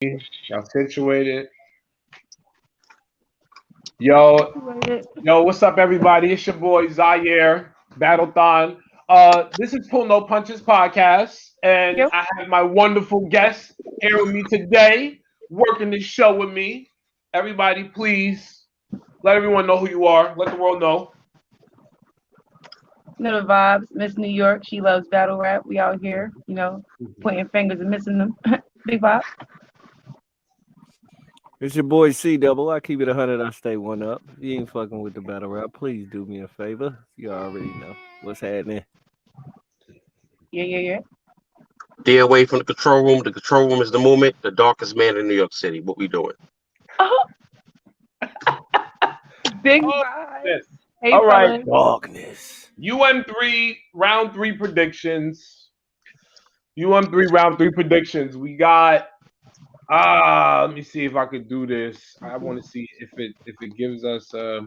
Y'all situated. Yo, what's up, everybody? It's your boy Zyir, Thon. This is Pull No Punches podcast, and Yep. I have my wonderful guest here with me today, working this show with me. Everybody, please let everyone know who you are. Let the world know. Little vibes. Miss New York. She loves battle rap. We out here, pointing fingers and missing them. Big vibe. It's your boy C Double. I keep it 100. I stay one up. If you ain't fucking with the battle rap, please do me a favor. You already know what's happening. Yeah. Stay away from the control room. The control room is the movement. The darkest man in New York City. What we doing? Oh, big Oh, vibe. yes. Hey, All right. fellas. Darkness. UM3 round three predictions. UM3 round three predictions. We got let me see if I could do this. I want to see if it gives us there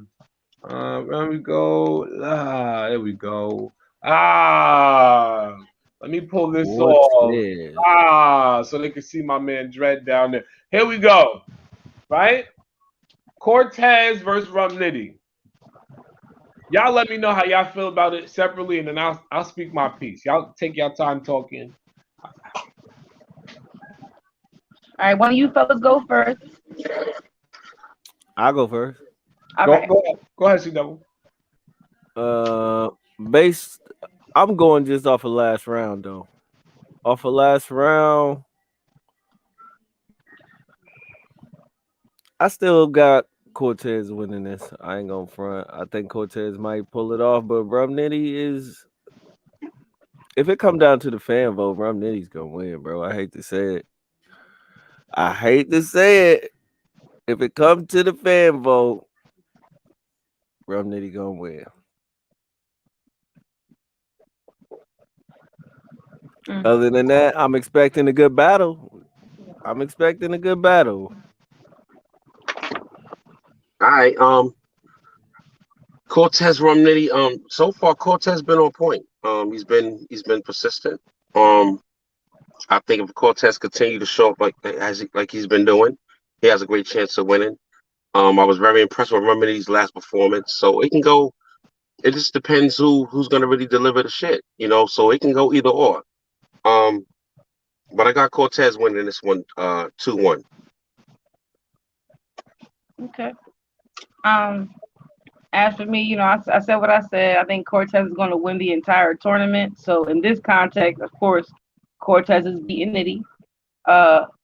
we go. There we go. Ah, let me pull this What's off. this? So they can see my man Dread down there. Here we go. Right? Cortez versus Rum Nitty. Y'all let me know how y'all feel about it separately, and then I'll speak my piece. Y'all take your time talking. All right, one of you fellas go first. I'll go first. All Go right. go ahead, C Double. Uh, based. I'm going just off of last round though. Off of last round, I still got Cortez winning this. I ain't gonna front. I think Cortez might pull it off, but Rum Nitty is. If it come down to the fan vote, Rum Nitty's gonna win, bro. I hate to say it. I hate to say it. If it comes to the fan vote, Rum Nitty gonna win. Mm. Other than that, I'm expecting a good battle. I'm expecting a good battle. All right. Cortez Romnitty. So far Cortez been on point. He's been persistent. I think if Cortez continue to show up like he's been doing, he has a great chance of winning. I was very impressed with Romnitty's last performance. So it can go. It just depends who's gonna really deliver the shit. So it can go either or. Um, but I got Cortez winning this one, 2-1. Okay. Um, as for me, I said what I said. I think Cortez is going to win the entire tournament. So in this context, of course, Cortez is beating Nitty.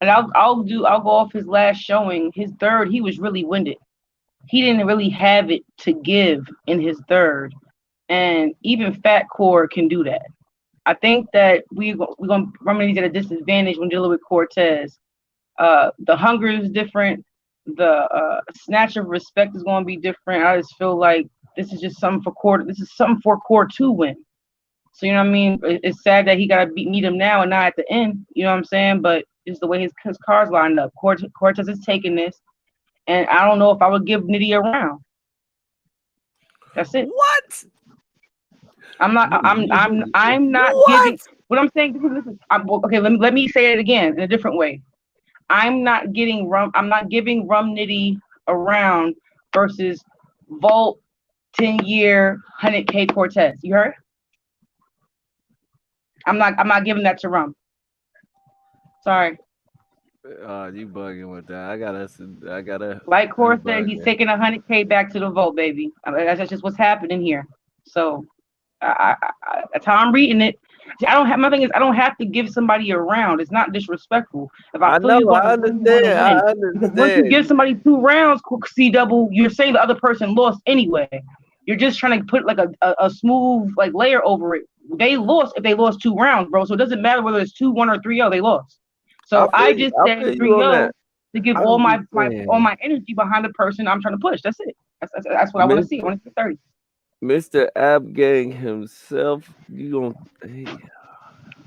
And I'll go off his last showing. His third, he was really winded. He didn't really have it to give in his third, and even Fat Core can do that. I think that we're gonna remain at a disadvantage when dealing with Cortez. The hunger is different. The snatch of respect is going to be different. I just feel like this is just something for Core. This is something for Core to win. So you know what I mean. It's sad that he got to meet him now and not at the end. You know what I'm saying? But it's the way his cards lined up. Cortez is taking this, and I don't know if I would give Nitty a round. That's it. What? I'm not What? giving. What I'm saying. Okay. Let me say it again in a different way. I'm not giving Rum Nitty a round versus Vault 10-year 100K Cortez. You heard? I'm not giving that to Rum. Sorry. You bugging with that. I gotta. Like You Core said, he's bugging. taking 100K back to the Vault, baby. That's just what's happening here. So that's how I'm reading it. See, my thing is I don't have to give somebody a round. It's not disrespectful. If I I feel know. you're going I to win, you're going to understand. I win. Because once you give understand. somebody 2 rounds, C double, you're saying the other person lost anyway. You're just trying to put like a smooth like layer over it. They lost if they lost 2 rounds, bro. So it doesn't matter whether it's 2-1 or 3-0. They lost. I So feel I you. just I said feel you on 3-0 that. to give all I'm my, just my all saying, my energy behind the person I'm trying to push. That's it. That's what I want to see. I Mister want to see 30. Mister Ab Gang himself. You don't. Hey,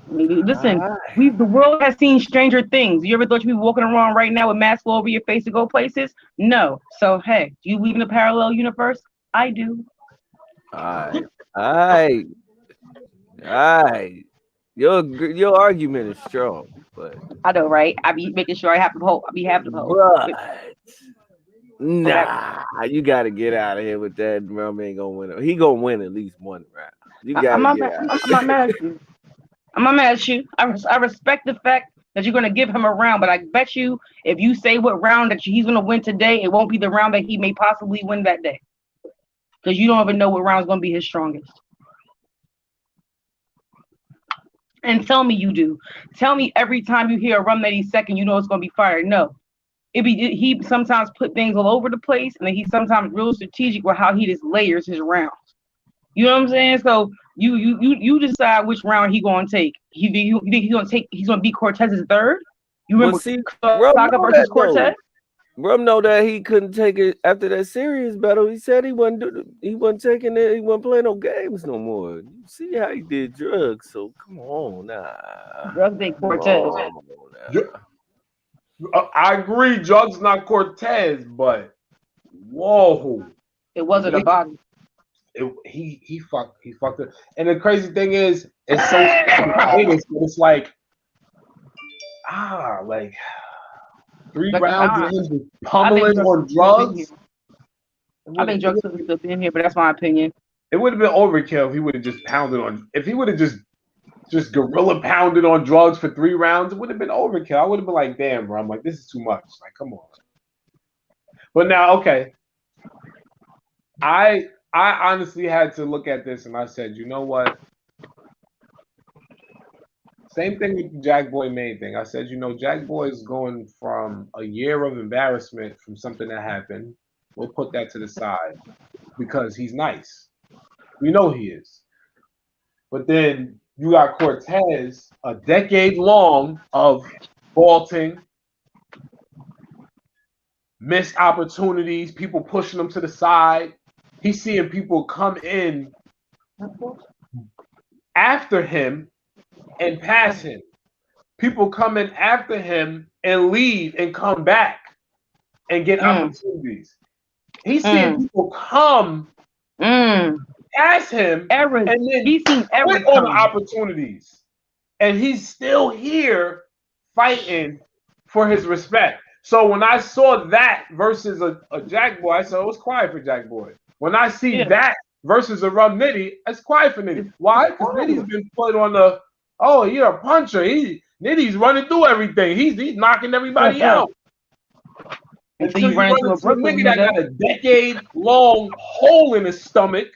Listen, alright. the world has seen stranger things. You ever thought you'd be walking around right now with masks all over your face to go places? No. So hey, do you believe in a parallel universe? I do. Alright. Alright. Alright. Your argument is strong, but I know, right? I be making sure I have the hope. I be having the hope. nah, you gotta get out of here with that. Rum ain't gonna win. He gonna win at least one round. You gotta get out. I'm not mad at you. I'm not mad at you. I respect the fact that you're gonna give him a round, but I bet you if you say what round that he's gonna win today, it won't be the round that he may possibly win that day, because you don't even know what round's gonna be his strongest. And tell me you do. Tell me every time you hear a rum that he's second, you know it's gonna be fire. No, he sometimes put things all over the place, and then he's sometimes real strategic with how he just layers his rounds. You know what I'm saying? So you decide which round he gonna take. You think he's gonna beat Cortez's third? You remember Saga versus Cortez? Rum know that he couldn't take it after that serious battle. He said he wasn't taking it. He wasn't playing no games no more. You see how he did drugs? So come on, nah. Drugs ain't Cortez. I agree, drugs not Cortez, but whoa, it wasn't a body. He fucked it. And the crazy thing is, it's so it's like like 3 rounds of him pummeling on drugs. I think drugs should still be in here, but that's my opinion. It would have been overkill if he would have just pounded on. If he would have just gorilla pounded on drugs for 3 rounds, it would have been overkill. I would have been like, damn, bro. I'm like, this is too much. Like, come on. But now, okay. I honestly had to look at this and I said, you know what? Same thing with the Jack Boy Maine thing. I said, you know, Jack Boy is going from a year of embarrassment from something that happened. We'll put that to the side because he's nice. We know he is. But then you got Cortez, a decade long of vaulting, missed opportunities, people pushing him to the side. He's seeing people come in after him and pass him. People come in after him and leave and come back and get opportunities. He's seeing people come past him and then he's seen quit on the opportunities. And he's still here fighting for his respect. So when I saw that versus a Jack Boy, I said, it was quiet for Jack Boy. When I see that versus a Rum Nitty, it's quiet for Nitty. Why? Because Nitty's been put on the, oh, you're a puncher. Nitty's running through everything. He's knocking everybody out. Until you run into a nigga that got a decade-long hole in his stomach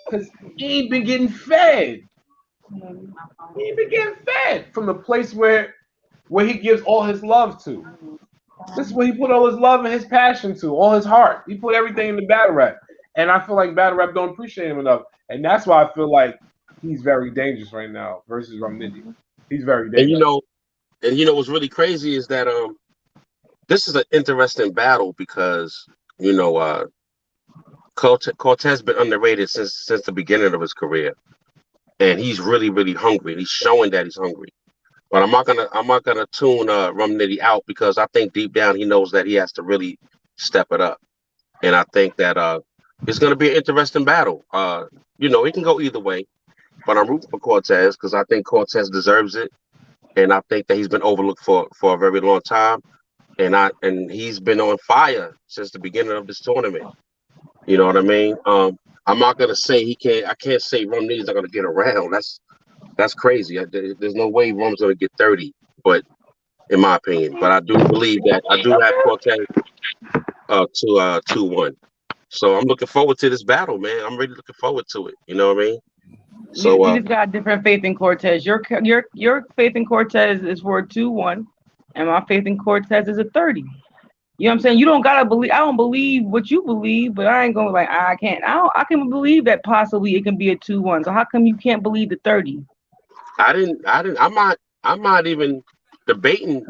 because he ain't been getting fed. He ain't been getting fed from the place where he gives all his love to. This is where he put all his love and his passion to, all his heart. He put everything in the battle rap. And I feel like battle rap don't appreciate him enough. And that's why I feel like he's very dangerous right now versus Rum Nitty. He's very dangerous. And you know what's really crazy is that this is an interesting battle because Cortez been underrated since the beginning of his career, and he's really, really hungry. He's showing that he's hungry. But I'm not gonna tune Rum Nitty out because I think deep down he knows that he has to really step it up. And I think that it's gonna be an interesting battle. It can go either way, but I'm rooting for Cortez because I think Cortez deserves it, and I think that he's been overlooked for a very long time. And he's been on fire since the beginning of this tournament. You know what I mean? I'm not gonna say he can't. I can't say Rum Nitty's not gonna get around. That's crazy. There's no way Rum's gonna get 30. But in my opinion, but I do believe that I do have Cortez to 2-1. So I'm looking forward to this battle, man. I'm really looking forward to it. You know what I mean? So you just got different faith in Cortez. Your faith in Cortez is for a 2-1, and my faith in Cortez is a 30. You know what I'm saying? You don't gotta believe. I don't believe what you believe, but I ain't gonna I can't. I can believe that possibly it can be a 2-1. So how come you can't believe the 30? I'm not even debating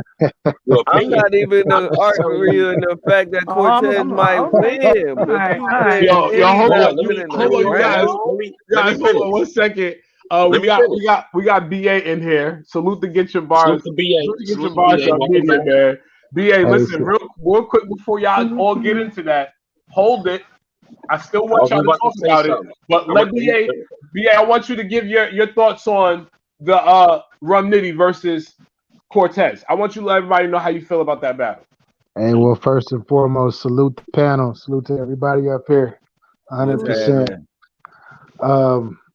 your opinion. I'm not even arguing the fact that Cortez might win. But hold on, guys. Hold on 1 second. We got BA in here. Salute to Get Your Bars. Salute to Get Your Bars Up Media, man. BA, listen, real quick before y'all all get into that. Hold it. I still want y'all to talk about it, but let BA. I want you to give your thoughts on the Rum Nitty versus Cortez. I want you to let everybody know how you feel about that battle. Hey, well, first and foremost, salute the panel. Salute to everybody up here. What's 100%.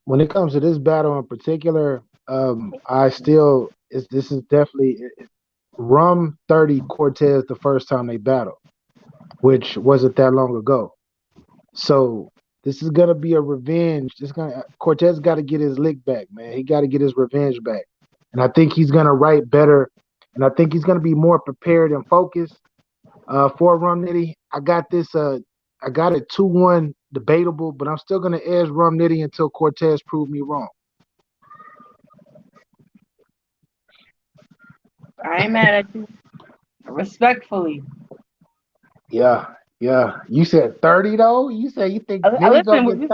When it comes to this battle in particular, this is definitely Rum 30 Cortez the first time they battled, which wasn't that long ago. So this is gonna be a revenge. Cortez got to get his lick back, man. He got to get his revenge back, and I think he's gonna write better, and I think he's gonna be more prepared and focused. For Rum Nitty, I got this. I got it 2-1 debatable, but I'm still gonna edge Rum Nitty until Cortez prove me wrong. I ain't mad at you. Respectfully. Yeah. You said 30 though. You said you think Nitty gonna get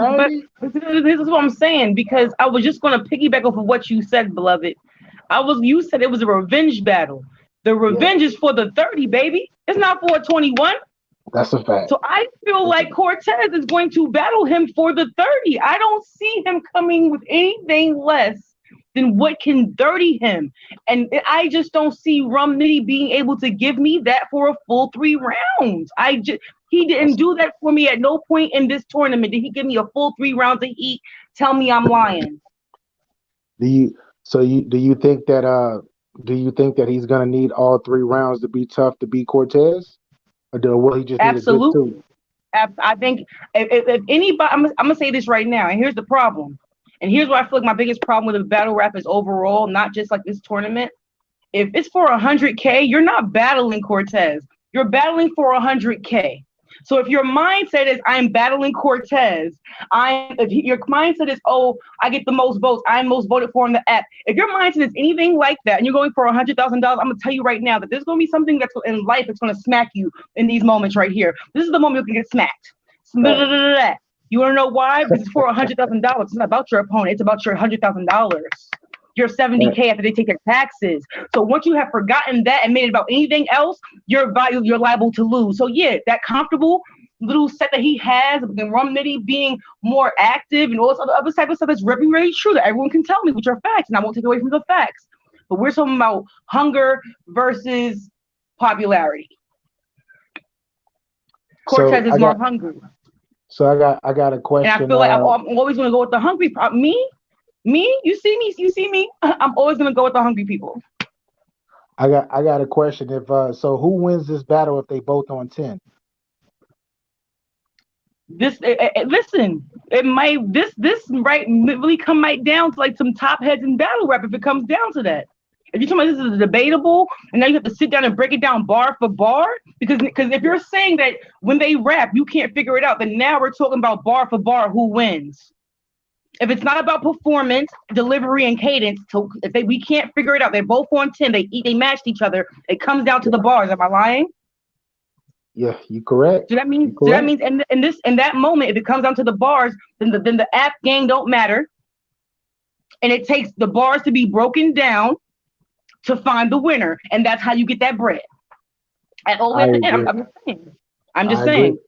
30? This is what I'm saying, because I was just gonna piggyback off of what you said, beloved. You said it was a revenge battle. The revenge is for the 30, baby. It's not for a 21. That's a fact. So I feel like Cortez is going to battle him for the 30. I don't see him coming with anything less than what can 30 him. And I just don't see Rum Nitty being able to give me that for a full 3 rounds. He didn't do that for me at no point in this tournament. Did he give me a full 3 rounds of heat? Tell me I'm lying. Do you think that he's gonna need all 3 rounds to be tough to beat Cortez? Or will he just need a good 2? I think if anybody, I'm gonna say this right now, and here's the problem. And here's what I feel like my biggest problem with the battle rap is overall, not just like this tournament. If it's for 100K, you're not battling Cortez. You're battling for 100K. So if your mindset is I'm battling Cortez, if your mindset is, oh, I get the most votes, I'm most voted for on the app. If your mindset is anything like that and you're going for $100,000, I'm gonna tell you right now that there's gonna be something that's in life that's gonna smack you in these moments right here. This is the moment you can get smacked. You wanna know why? Because it's for $100,000. It's not about your opponent, it's about your $100,000. Your 70K after they take their taxes. So once you have forgotten that and made it about anything else, you're liable to lose. So yeah, that comfortable little set that he has, and Rum Nitty being more active and all this other type of stuff is very, very true that everyone can tell me, which are facts, and I won't take away from the facts. But we're talking about hunger versus popularity. Cortez is more hungry. So I got a question. And I feel like I'm always going to go with the hungry. Me, you see me. I'm always gonna go with the hungry people. I got a question. So who wins this battle if they both on 10? Listen, it might really come down to like some top heads in battle rap if it comes down to that. If you're talking about this is debatable, and now you have to sit down and break it down bar for bar, because if you're saying that when they rap you can't figure it out, then now we're talking about bar for bar who wins. If it's not about performance, delivery, and cadence, we can't figure it out. They're both on 10. They matched each other. It comes down to the bars. Am I lying? Yeah, you correct. So that means in that moment, if it comes down to the bars, then the app game don't matter, and it takes the bars to be broken down to find the winner, and that's how you get that bread. At all at the end, I'm just saying.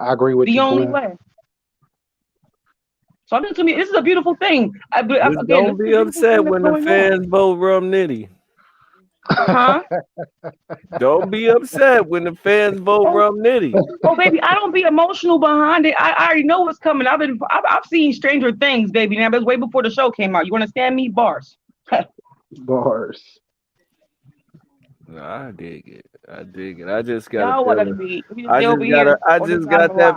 I agree with you. The only way. So I think to me, this is a beautiful thing. Don't be upset when the fans vote Rum Nitty. Huh? Don't be upset when the fans vote Rum Nitty. Oh, baby, I don't be emotional behind it. I already know what's coming. I've seen Stranger Things, baby. Now, that's way before the show came out. You understand me? Bars. Bars. No, I dig it. I just got that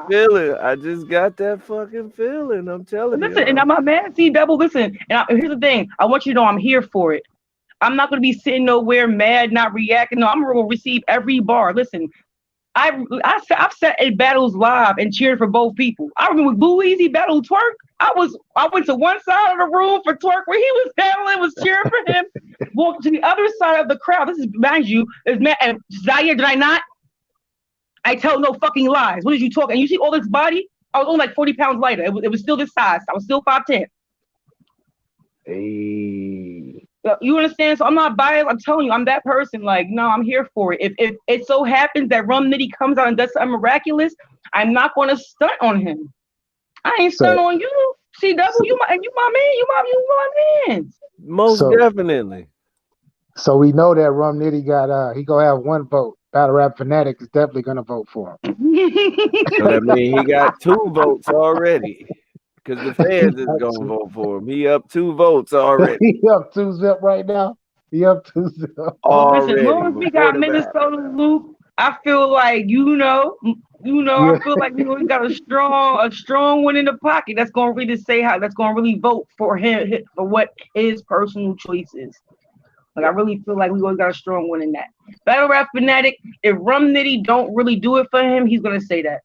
feeling. I just got that fucking feeling. I'm telling you. Listen, and I'm not mad. See, Double, listen. And here's the thing. I want you to know I'm here for it. I'm not going to be sitting nowhere mad, not reacting. No, I'm going to receive every bar. Listen, I've sat in battles live and cheered for both people. I remember when Blue Easy battled Twerk. I went to one side of the room for Twerk where he was battling, was cheering for him. Walked to the other side of the crowd. This is, mind you, is and Zyir, did I not? I tell no fucking lies. What did you talk? And you see all this body? I was only like 40 pounds lighter. It was still this size. I was still 5'10". Hey. You understand? So I'm not biased. I'm telling you, I'm that person. Like, no, I'm here for it. If it so happens that Rum Nitty comes out and does something miraculous, I'm not going to stunt on him. I ain't stunt on you. CW, you my man, you my man. Most So- definitely. So we know that Rum Nitty got he gonna have one vote. Battle Rap Fanatic is definitely gonna vote for him. So that means he got 2 votes already. Because the fans is gonna vote for him. He up 2 votes already. He up 2-0 right now. He up 2-0. Listen, as Already. long as we before got the battle. Minnesota Luke, I feel like I feel like we always got a strong one in the pocket that's gonna really that's gonna really vote for him for what his personal choice is. Like I really feel like we always got a strong one in that. Battle Rap Fanatic, if Rum Nitty don't really do it for him, he's gonna say that.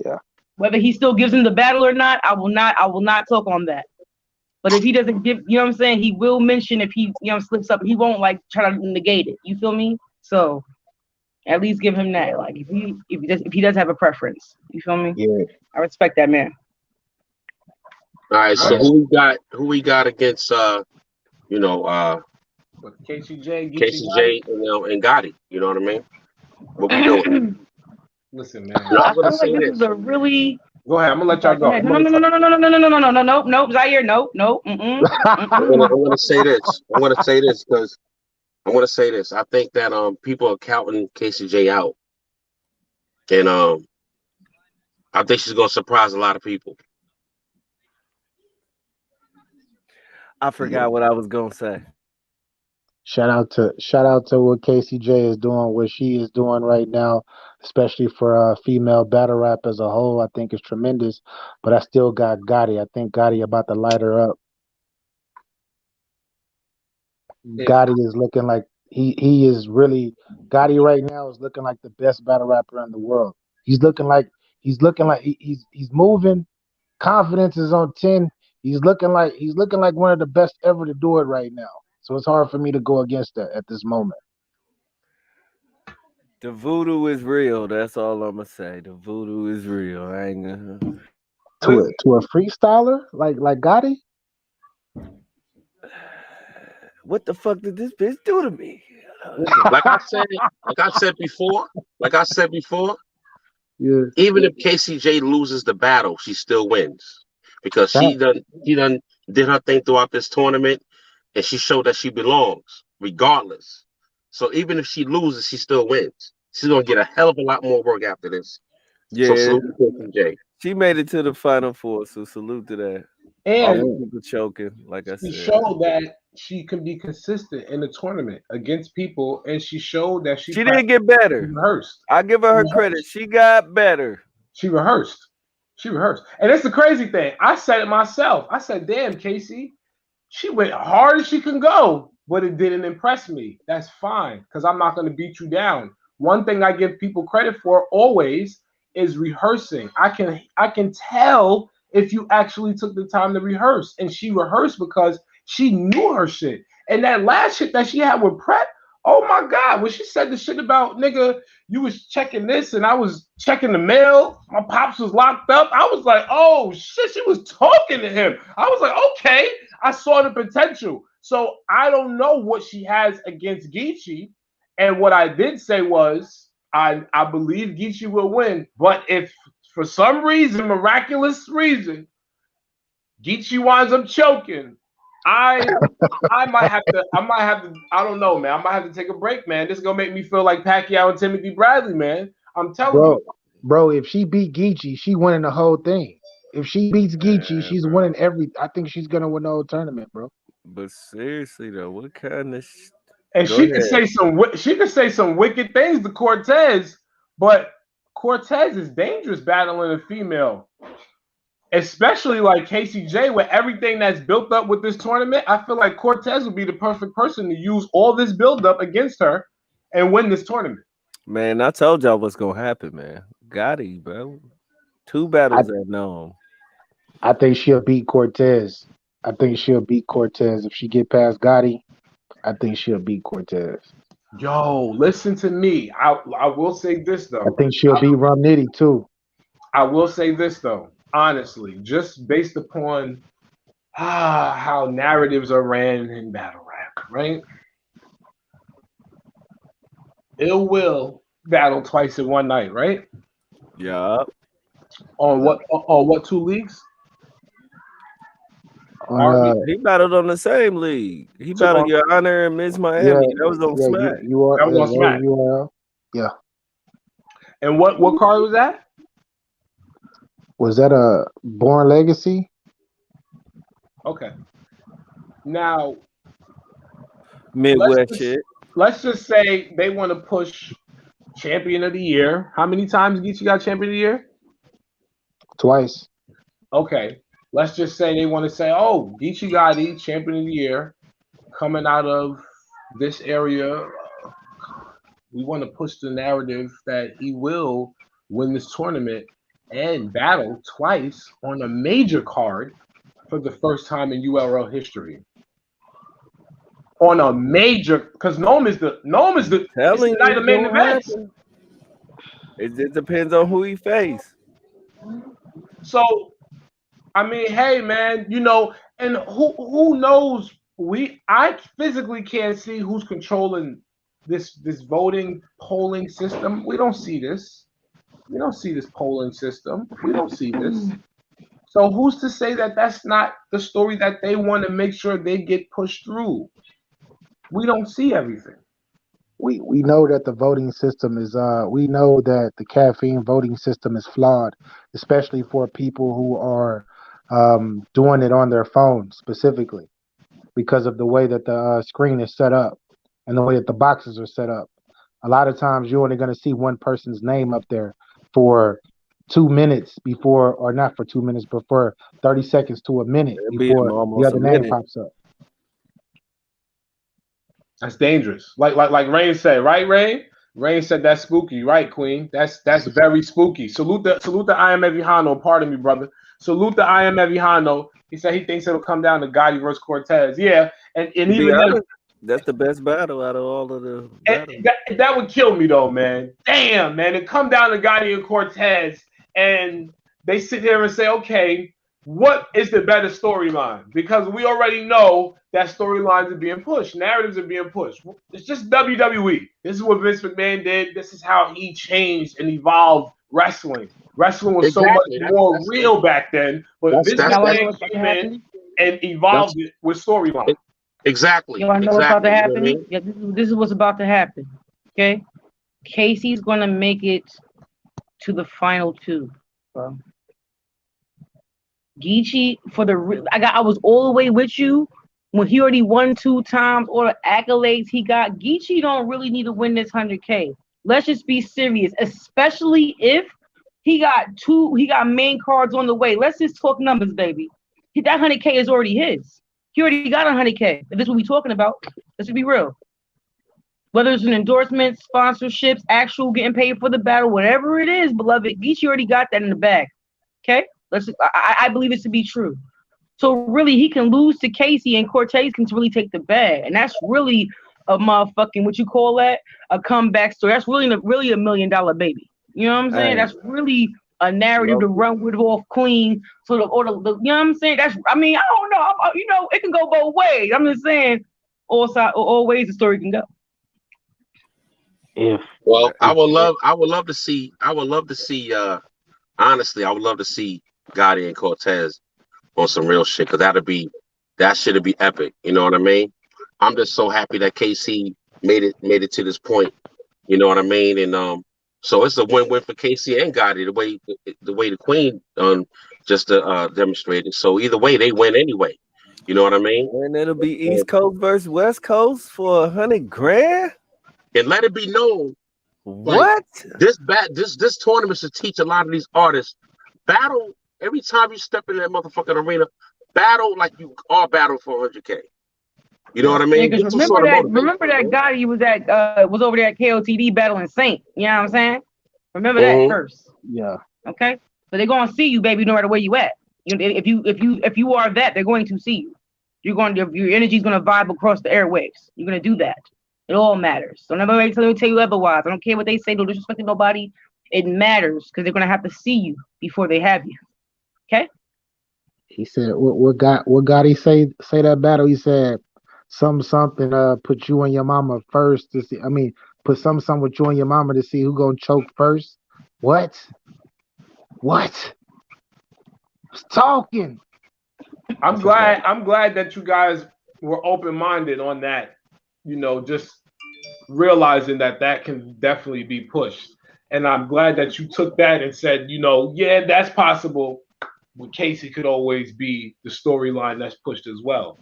Yeah. Whether he still gives him the battle or not, I will not talk on that. But if he doesn't give, you know what I'm saying, he will mention if he, slips up. He won't like try to negate it. You feel me? So at least give him that. Like if he does have a preference, you feel me? Yeah. I respect that man. All right, so who we got against With KCJ, KCJ and Gotti? You know what I mean? What we doing? Listen, man. No, I I'm gonna feel say like this this. is a really Go ahead. I'm gonna let y'all go. no, Zyir, no. I'm gonna say this. I'm gonna say this. I think that people are counting KCJ out, and I think she's gonna surprise a lot of people. I forgot what I was gonna say. Shout out to what KCJ is doing, what she is doing right now, especially for female battle rap as a whole. I think is tremendous. But I still got Gotti. I think Gotti about to light her up. Yeah. Gotti is looking like he is really Gotti right now is looking like the best battle rapper in the world. He's looking like he's moving. Confidence is on 10. He's looking like one of the best ever to do it right now. So it's hard for me to go against that at this moment. The voodoo is real. That's all I'm gonna say. The voodoo is real. I ain't gonna. To a freestyler like Gotti? What the fuck did this bitch do to me? Like I said before, Yeah. even if KCJ loses the battle, she still wins because she done did her thing throughout this tournament, and she showed that she belongs regardless. So even if she loses, she still wins. She's gonna get a hell of a lot more work after this. Yeah, So salute to KCJ. she made it to the final 4, so salute to that. And All people choking, like I she said. showed that she can be consistent in the tournament against people, and she showed that she didn't get better. rehearsed. I give her credit. She got better. She rehearsed. And it's the crazy thing. I said it myself. I said, damn, Casey, she went hard as she can go, but it didn't impress me. That's fine, because I'm not going to beat you down. One thing I give people credit for always is rehearsing. I can tell if you actually took the time to rehearse. And she rehearsed because she knew her shit. And that last shit that she had with Prep, oh my God, when she said the shit about, nigga, you was checking this and I was checking the mail, my pops was locked up. I was like, oh shit, she was talking to him. I was like, okay, I saw the potential. So I don't know what she has against Geechee. And what I did say was, I believe Geechee will win. But if for some reason, miraculous reason, Geechee winds up choking, I might have to, I don't know, man. I might have to take a break, man. This is gonna make me feel like Pacquiao and Timothy Bradley, man. I'm telling you. Bro, if she beat Geechee, she winning the whole thing. If she beats Geechee, she's winning I think she's gonna win the whole tournament, bro. But seriously though, what kind of And she could say some wicked things to Cortez, but Cortez is dangerous battling a female. Especially like KCJ, with everything that's built up with this tournament, I feel like Cortez would be the perfect person to use all this buildup against her and win this tournament. Man, I told y'all what's gonna happen, man. Gotti, bro. 2 battles at Nome. I think she'll beat Cortez. If she get past Gotti. I think she'll beat Cortez. Yo, listen to me. I will say this though. I think she'll beat Rum Nitty too. I will say this though, honestly, just based upon how narratives are ran in battle rap, right? Ill Will battle twice in one night, right? Yeah. On what 2 leagues? on He battled on the same league. He Took battled on- Your Honor and Miss yeah, Miami. That was on yeah, Smack. you are That was on Smack. URL. Yeah. And what card was that? Was that a Born Legacy? Okay. Now Midwest shit. let's just say they want to push champion of the year. How many times Geechee got champion of the year? Twice. Okay. Let's just say they want to say, oh, Geechee Gotti, champion of the year, coming out of this area. We want to push the narrative that he will win this tournament and battle twice on a major card for the first time in URL history. On a major, because Gnome is the it's the night of main events. It depends on who he face. So, I mean, hey man, you know, and who knows? I physically can't see who's controlling this voting polling system. We don't see this. We don't see this polling system. We don't see this. So who's to say that that's not the story that they want to make sure they get pushed through? We don't see everything. We know that the voting system is we know that the caffeine voting system is flawed, especially for people who are doing it on their phone specifically because of the way that the screen is set up and the way that the boxes are set up. A lot of times you're only going to see one person's name up there for 2 minutes before, or not for 2 minutes, but for 30 seconds to a minute before the other name pops up. That's dangerous. Like Rain said, right, Rain? Rain said that's spooky, right, Queen? That's very spooky. Salute the I am Evihano. Pardon me, brother. Salute the I am Evihano. He said he thinks it'll come down to Gotti versus Cortez. Yeah, and even then, that's the best battle out of all of the battles. That would kill me though, man. Damn, man. It come down to Gotti and Cortez, and they sit there and say, okay, what is the better storyline? Because we already know that storylines are being pushed, narratives are being pushed. It's just WWE. This is what Vince McMahon did. This is how he changed and evolved wrestling. Wrestling was so much more real back then, but Vince McMahon came in and evolved it with storyline. Exactly. You want to know what's about to happen? You know what I mean? Yeah, this is what's about to happen. Okay, Casey's gonna make it to the final two, bro. Geechee I was all the way with you when he already won 2 times, all the accolades he got. Geechee don't really need to win this 100K. Let's just be serious, especially if he got main cards on the way. Let's just talk numbers, baby. That 100K is already his. He already got 100K. If this is what we're talking about, let's be real. Whether it's an endorsement, sponsorships, actual getting paid for the battle, whatever it is, beloved, Geechee already got that in the bag. Okay? I believe it to be true. So really, he can lose to Casey and Cortez can really take the bag. And that's really a motherfucking, what you call that? A comeback story. That's really a $1 million baby. You know what I'm saying? That's really a narrative to run with off clean. So you know what I'm saying? I don't know. It can go both ways. I'm just saying all ways the story can go. Well, I would love to see honestly, I would love to see Gotti and Cortez on some real shit, because that should be epic. You know what I mean? I'm just so happy that KC made it to this point. You know what I mean? And so it's a win-win for KC and Gotti, the way the Queen just demonstrated. So either way, they win anyway. You know what I mean? And it'll be East Coast versus West Coast for $100,000. And let it be known, what this tournament should teach a lot of these artists: battle every time you step in that motherfucking arena. Battle like you are battle for 100K. You know what I mean? Yeah, remember that guy he was was over there at KOTD battling Saint. You know what I'm saying? Remember that first. Yeah. Okay. So they're gonna see you, baby, no matter where you at. If you are that, they're going to see you. Your energy's gonna vibe across the airwaves. You're gonna do that. It all matters. So never let me tell you otherwise. I don't care what they say. Don't disrespect nobody. It matters because they're gonna have to see you before they have you. Okay. He said, "What Gotti say that battle?" He said, something. Put you and your mama first to see. I mean, put something with you and your mama to see who gonna choke first. What? Talking. I'm glad that you guys were open minded on that. You know, just realizing that can definitely be pushed. And I'm glad that you took that and said, you know, yeah, that's possible. But Casey could always be the storyline that's pushed as well.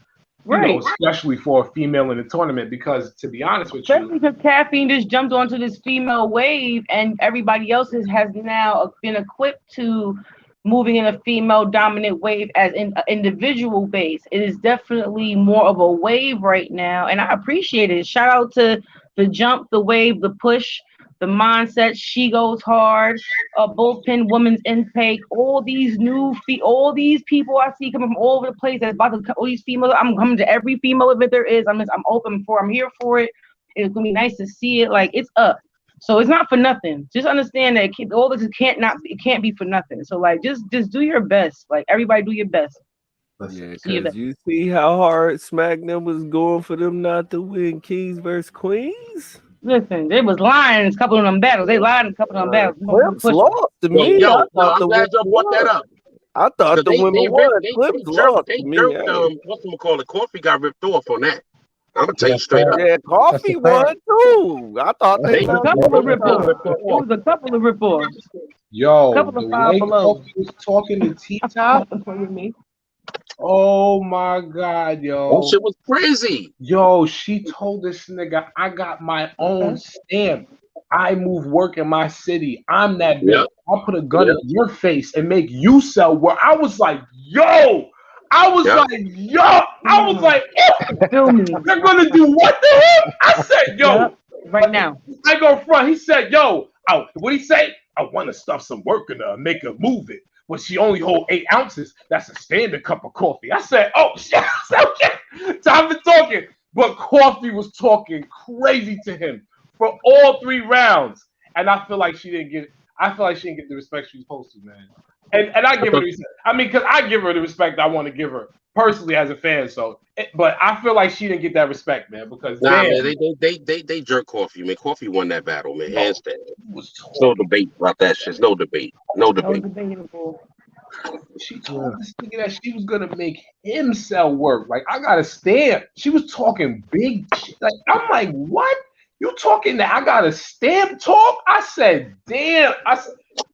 You know, Right. especially for a female in the tournament, because to be honest with Especially you, because Caffeine just jumped onto this female wave, and everybody else has now been equipped to moving in a female dominant wave as in individual base. It is definitely more of a wave right now, and I appreciate it. Shout out to the jump, the wave, the push, the mindset. She goes hard. Bullpen women's intake. All these all these people I see coming from all over the place. That's about to all these females. I'm coming to every female event there is. I'm open for. I'm here for it. It's gonna be nice to see it. Like it's up. So it's not for nothing. Just understand that all this it can't be for nothing. So like just do your best. Like everybody do your best. Yeah, because you see how hard SmackDown was going for them not to win Kings versus Queens. Listen, they was lying in a couple of them battles. They lied in a couple of them battles. Clips lost to me. Yo, I thought I'm glad y'all brought that up. I thought the women won. Clips lost to me. Whatchamacallit, Coffee got ripped off on that. I'm gonna tell you straight up. Yeah, Coffee won too. I thought it was a couple of rip-offs. Yo, the way Coffee was talking to T-Top. Oh my God, yo. That shit was crazy. Yo, she told this nigga, I got my own stamp. I move work in my city. I'm that bitch. Yep. I'll put a gun in your face and make you sell work. I was like, yo. I was like, they're gonna do what to him? I said, yo, right now. I go front. He said, yo, what'd he say? I want to stuff some work in her, make her move it. But she only hold 8 ounces. That's a standard cup of coffee. I said, oh shit, okay. Time for talking. But Coffee was talking crazy to him for all 3 rounds. And I feel like she didn't get the respect she was supposed to, man. And I give her the respect. I mean, because I give her the respect I want to give her personally as a fan. So, but I feel like she didn't get that respect, man. Because man, they jerk Coffee. Man, Coffee won that battle, man. Hands down. No debate about that shit. No debate. She told this nigga that she was gonna make him sell work. Like, I gotta stamp. She was talking big shit. Like, I'm like, what? You talking that I got a stamp talk? I said, damn.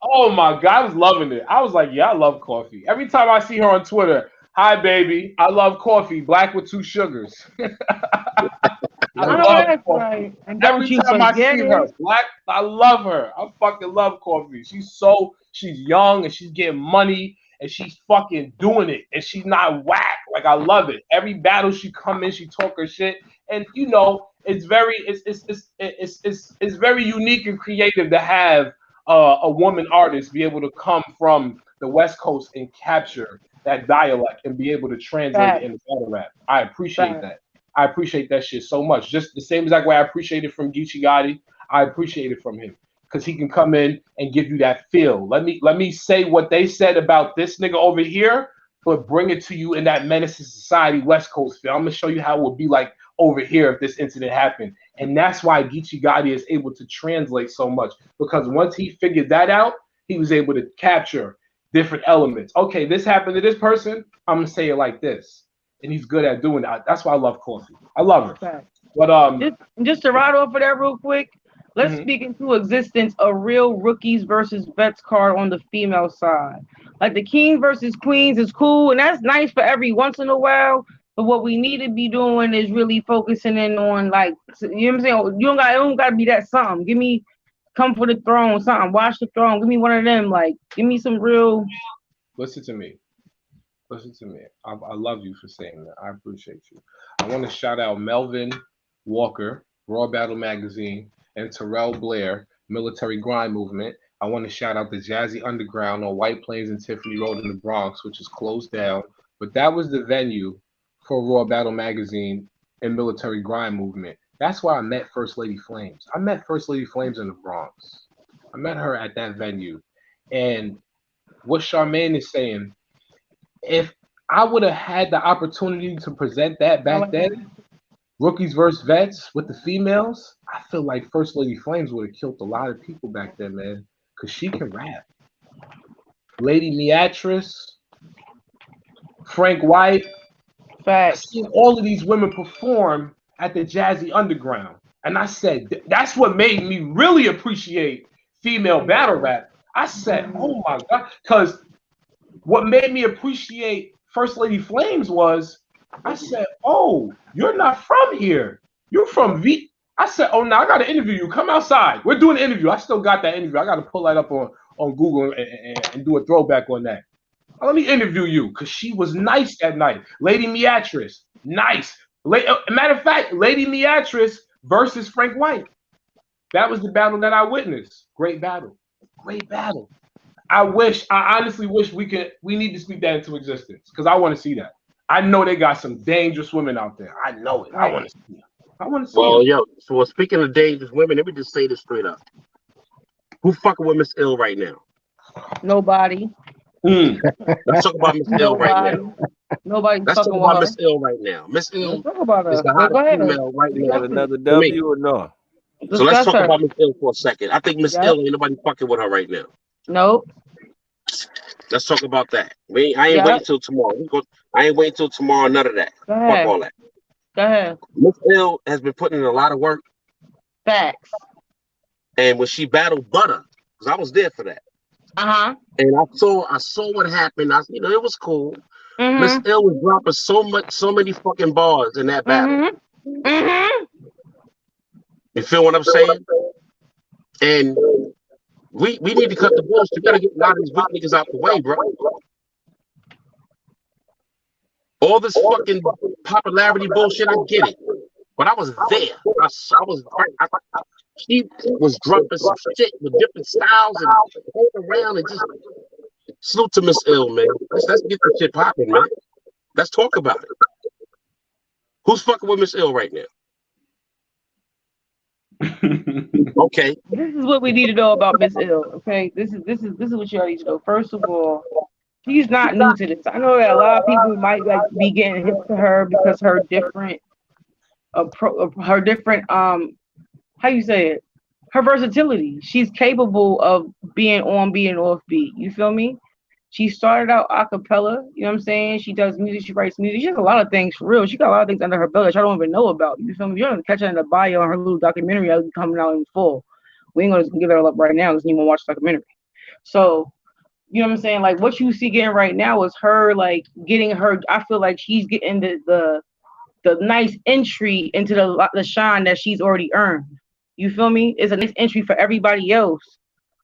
Oh my God, I was loving it. I was like, yeah, I love Coffee. Every time I see her on Twitter, hi baby, I love coffee, black with 2 sugars. I love coffee. Right. Every time I see her, black, I love her. I fucking love Coffee. She's young and she's getting money and she's fucking doing it and she's not whack. Like, I love it. Every battle she come in, she talk her shit, and you know, it's very unique and creative to have a woman artist be able to come from the West Coast and capture that dialect and be able to translate it into battle rap. I appreciate that. I appreciate that shit so much. Just the same exact way I appreciate it from Geechee Gotti. I appreciate it from him because he can come in and give you that feel. Let me say what they said about this nigga over here, but bring it to you in that Menace to Society West Coast feel. I'm gonna show you how it would be like over here if this incident happened. And that's why Geechee Gotti is able to translate so much, because once he figured that out, he was able to capture different elements. Okay, this happened to this person, I'm gonna say it like this. And he's good at doing that. That's why I love Coffee. I love her. But just to ride off of that real quick, let's speak into existence a real rookies versus vets card on the female side. Like the King versus Queens is cool, and that's nice for every once in a while. But what we need to be doing is really focusing in on, like, you know what I'm saying? You don't gotta be that something. Give me Come for the Throne, something. Watch the Throne. Give me one of them. Like, give me some real. Listen to me. I love you for saying that. I appreciate you. I want to shout out Melvin Walker, Raw Battle Magazine, and Terrell Blair, Military Grind Movement. I want to shout out the Jazzy Underground on White Plains and Tiffany Road in the Bronx, which is closed down. But that was the venue for Raw Battle Magazine and Military Grind Movement. That's where I met First Lady Flames. I met First Lady Flames in the Bronx. I met her at that venue. And what Charmaine is saying, if I would have had the opportunity to present that back then, rookies versus vets with the females, I feel like First Lady Flames would have killed a lot of people back then, man, because she can rap. Lady Beatrice, Frank White. I Facts. seen all of these women perform at the Jazzy Underground, and I said that's what made me really appreciate female battle rap. I said, oh my god, because what made me appreciate First Lady Flames was I said, oh, you're not from here. You're from V. I said, oh, now I got to interview you. Come outside. We're doing an interview. I still got that interview. I got to pull that up on Google and do a throwback on that. Let me interview you because she was nice that night. Lady Beatrice, nice. Matter of fact, Lady Beatrice versus Frank White. That was the battle that I witnessed. Great battle. Great battle. I honestly wish we need to speak that into existence because I want to see that. I know they got some dangerous women out there. I know it. I want to see them. I want to see Well, them. yo, so speaking of dangerous women, let me just say this straight up. Who fucking with Miss Ill right now? Nobody. Let's talk about Miss Ill right now. Nobody's Let's talk fucking with about her. Miss Ill right now. Miss Let's Ill talk about her. is the Go hottest ahead. female right You got now. another For me. W or no? So let's Discuss talk her. about Miss Ill for a second. I think Miss Yep. Ill ain't nobody fucking with her right now. Nope. Let's talk about that. I ain't Yep. waiting till tomorrow. I ain't waiting till tomorrow. None of that. Go Fuck ahead. all that. Go ahead. Miss Ill has been putting in a lot of work, Facts. and when she battled Butter, because I was there for that, Uh-huh. and I saw what happened. It was cool. Miss Mm-hmm. Ill was dropping so many fucking bars in that battle. Mm-hmm. Mm-hmm. You feel what I'm saying? And we need to cut the bullshit. You gotta get a lot of these weak niggas out the way, bro. All this fucking popularity bullshit, I get it. But I was there. She was dropping some shit with different styles and going around and just salute to Miss Ill, man. Let's get this shit popping, man. Let's talk about it. Who's fucking with Miss Ill right now? Okay. This is what we need to know about Miss Ill. Okay. This is what you all need to know. First of all, she's not new to this. I know that a lot of people might be getting hip to her because her different how you say it? Her versatility. She's capable of being on, being off beat. You feel me? She started out a cappella, you know what I'm saying? She does music, she writes music. She has a lot of things for real. She got a lot of things under her belt that y'all don't even know about. You feel me? You're gonna catch her in the bio on her little documentary that'll be coming out in full. We ain't gonna give it all up right now because you won't watch the documentary. So, you know what I'm saying? Like what you see getting right now is her like getting her. I feel like she's getting the nice entry into the shine that she's already earned. You feel me? It's a nice entry for everybody else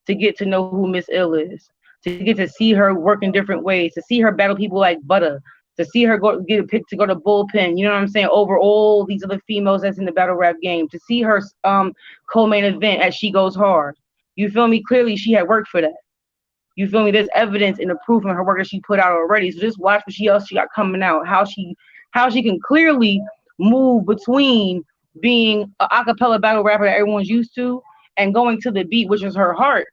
to get to know who Miss Ill is, to get to see her work in different ways, to see her battle people like Butter, to see her get a pick to go to bullpen. You know what I'm saying? Over all these other females that's in the battle rap game, to see her co-main event as She Goes Hard. You feel me? Clearly, she had worked for that. You feel me? There's evidence and the proof in her work that she put out already. So just watch what else she got coming out. How she can clearly move between being an acapella battle rapper that everyone's used to and going to the beat, which is her heart,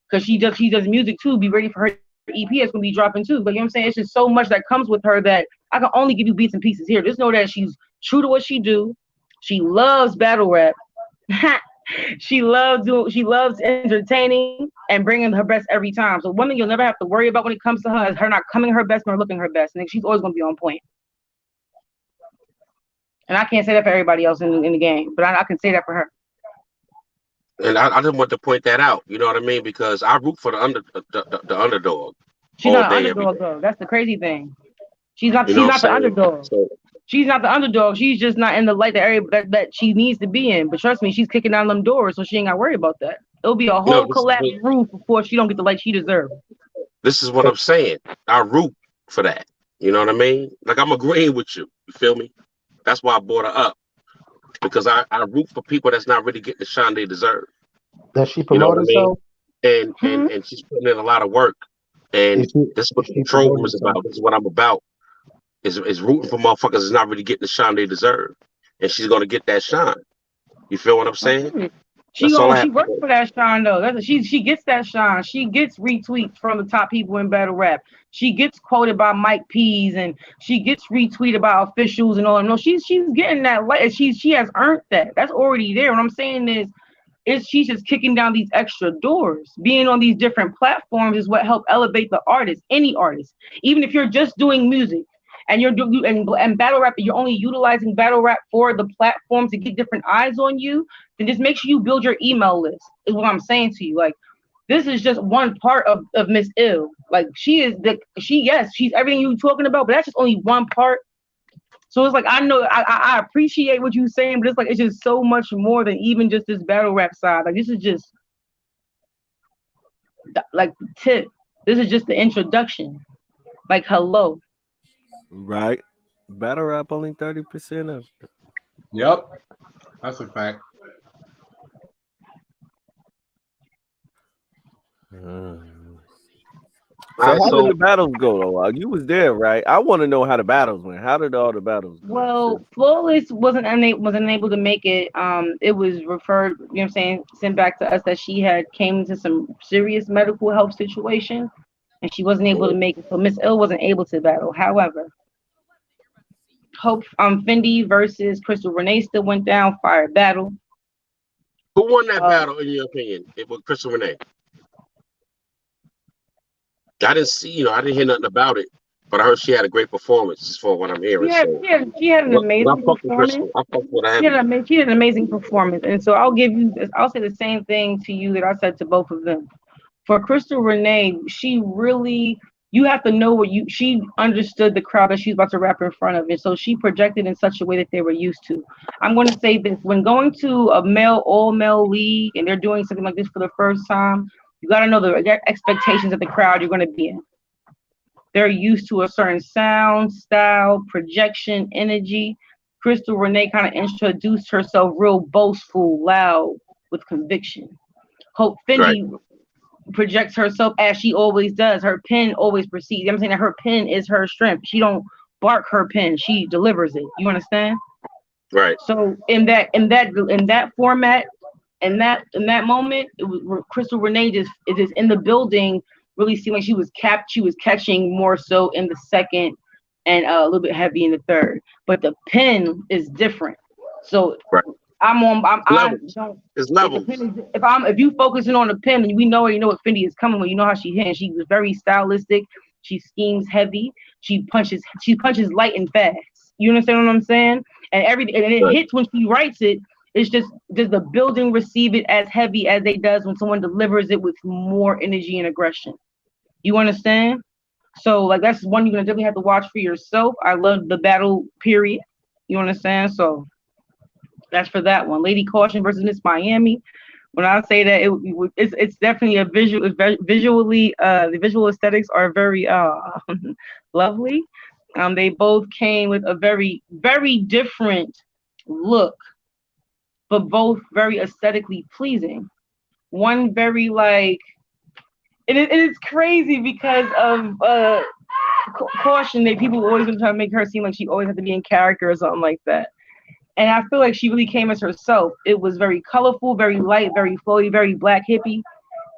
because she does music too. Be ready for her EP. It's gonna be dropping too. But you know what I'm saying? It's just so much that comes with her that I can only give you bits and pieces here. Just know that she's true to what she do. She loves battle rap. She loves entertaining and bringing her best every time. So one thing you'll never have to worry about when it comes to her is her not coming her best nor looking her best. And she's always gonna be on point. And I can't say that for everybody else in the game, but I can say that for her. And I didn't want to point that out. You know what I mean? Because I root for the underdog. She's not an underdog though. That's the crazy thing. She's not the underdog. So, she's not the underdog. She's just not in the light that she needs to be in. But trust me, she's kicking down them doors, so she ain't got to worry about that. It'll be a whole collapsed roof before she don't get the light she deserves. This is what I'm saying. I root for that. You know what I mean? Like I'm agreeing with you. You feel me? That's why I brought her up. Because I root for people that's not really getting the shine they deserve. Does she promote herself? And she's putting in a lot of work. And this is what the Kontrol room is about. This is what I'm about. Is rooting for motherfuckers that's not really getting the shine they deserve. And she's gonna get that shine. You feel what I'm saying? She works for that shine though. She gets that shine. She gets retweets from the top people in battle rap. She gets quoted by Mike P's and she gets retweeted by officials and all. No, she's getting that light. She has earned that. That's already there. What I'm saying is she's just kicking down these extra doors. Being on these different platforms is what help elevate the artist, any artist. Even if you're just doing music, and and battle rap, you're only utilizing battle rap for the platform to get different eyes on you, then just make sure you build your email list. Is what I'm saying to you. Like, this is just one part of Miss Ill. Like, she's everything you talking about, but that's just only one part. So it's like, I know I appreciate what you're saying, but it's just so much more than even just this battle rap side. Like, this is just like the tip. This is just the introduction. Like, hello. Right. Battle rap only 30% of it. Yep, that's a fact. So how did the battles go though? You was there, right? I want to know how the battles went. How did all the battles go? Well, Flawless wasn't able to make it. It was referred, you know what I'm saying, sent back to us that she had came into some serious medical health situation and she wasn't able to make it. So Miss Ill wasn't able to battle. However, Hope Fendi versus Crystal Renee still went down, fire battle. Who won that battle in your opinion? It was Crystal Renee. I didn't see, I didn't hear nothing about it, but I heard she had a great performance, as for what I'm hearing. She had an amazing performance. She had an amazing performance, and so I'll say the same thing to you that I said to both of them. For Crystal Renee, she really, you have to know she understood the crowd that she's about to rap in front of, and so she projected in such a way that they were used to. I'm going to say this: when going to a all male league and they're doing something like this for the first time, you got to know the expectations of the crowd you're going to be in. They're used to a certain sound, style, projection, energy. Crystal Renee kind of introduced herself real boastful, loud, with conviction. Hope Fendi projects herself as she always does. Her pen always proceeds. I'm saying that her pen is her strength. She don't bark her pen. She delivers it. You understand? Right. So in that format, in that moment, it was Crystal Renee just in the building. Really seemed like she was catching more so in the second and a little bit heavy in the third. But the pen is different. So It's levels. If you focusing on the pen, and we know what Fendi is coming with. You know how she hit. She was very stylistic. She schemes heavy. She punches light and fast. You understand what I'm saying? And it hits when she writes it. It's just does the building receive it as heavy as it does when someone delivers it with more energy and aggression? You understand? So like that's one you're gonna definitely have to watch for yourself. I love the battle period. You understand? So that's for that one. Lady Caution versus Miss Miami. When I say that it's definitely a visual. Visually, the visual aesthetics are very lovely. They both came with a very very different look, but both very aesthetically pleasing. One very like, it is crazy because of Caution. That people always gonna try to make her seem like she always has to be in character or something like that. And I feel like she really came as herself. It was very colorful, very light, very flowy, very black hippie.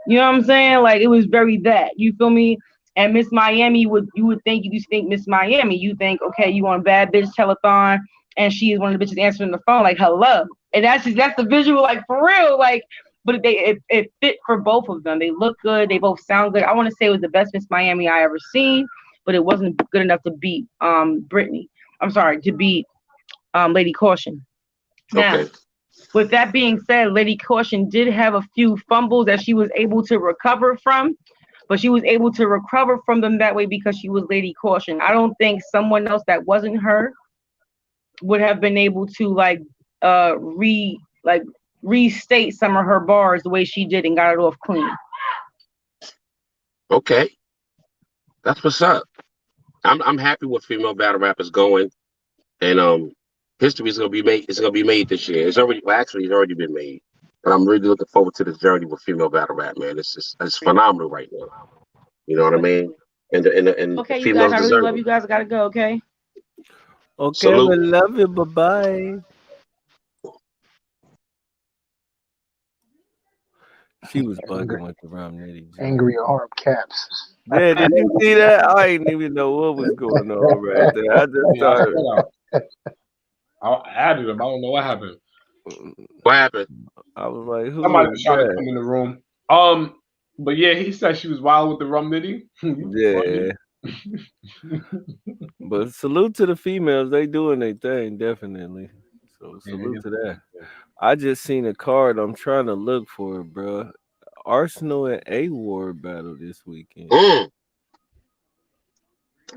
You know what I'm saying? Like it was very that. You feel me? And Miss Miami you would think Miss Miami, you think, okay, you on Bad Bitch Telethon, and she is one of the bitches answering the phone like hello. And that's the visual, like for real, like. But it fit for both of them. They look good. They both sound good. I want to say it was the best Miss Miami I ever seen, but it wasn't good enough to beat Brittany. I'm sorry, to beat Lady Caution. Now, with that being said, Lady Caution did have a few fumbles that she was able to recover from, but she was able to recover from them that way because she was Lady Caution. I don't think someone else that wasn't her would have been able to restate some of her bars the way she did and got it off clean. Okay, that's what's up. I'm happy with female battle rappers going, and history is gonna be made. It's gonna be made this year. It's already been made. But I'm really looking forward to this journey with female battle rap, man. It's phenomenal right now. You know what I mean? And okay, you guys, I really love you guys. I gotta go. Okay. Okay, Salute. we love you. Bye bye. She was bugging with the Rum Nitty. Angry arm caps. Yeah, did you see that? I didn't even know what was going on right there. I just started. I added him. I don't know what happened. What happened? I was like, who? Somebody was trying to come in the room. But yeah, he said she was wild with the Rum Nitty. Yeah. But salute to the females. They doing their thing, definitely. So Yeah, they salute to that. definitely- I just seen a card. I'm trying to look for it, bro. Arsenal and A Ward battle this weekend.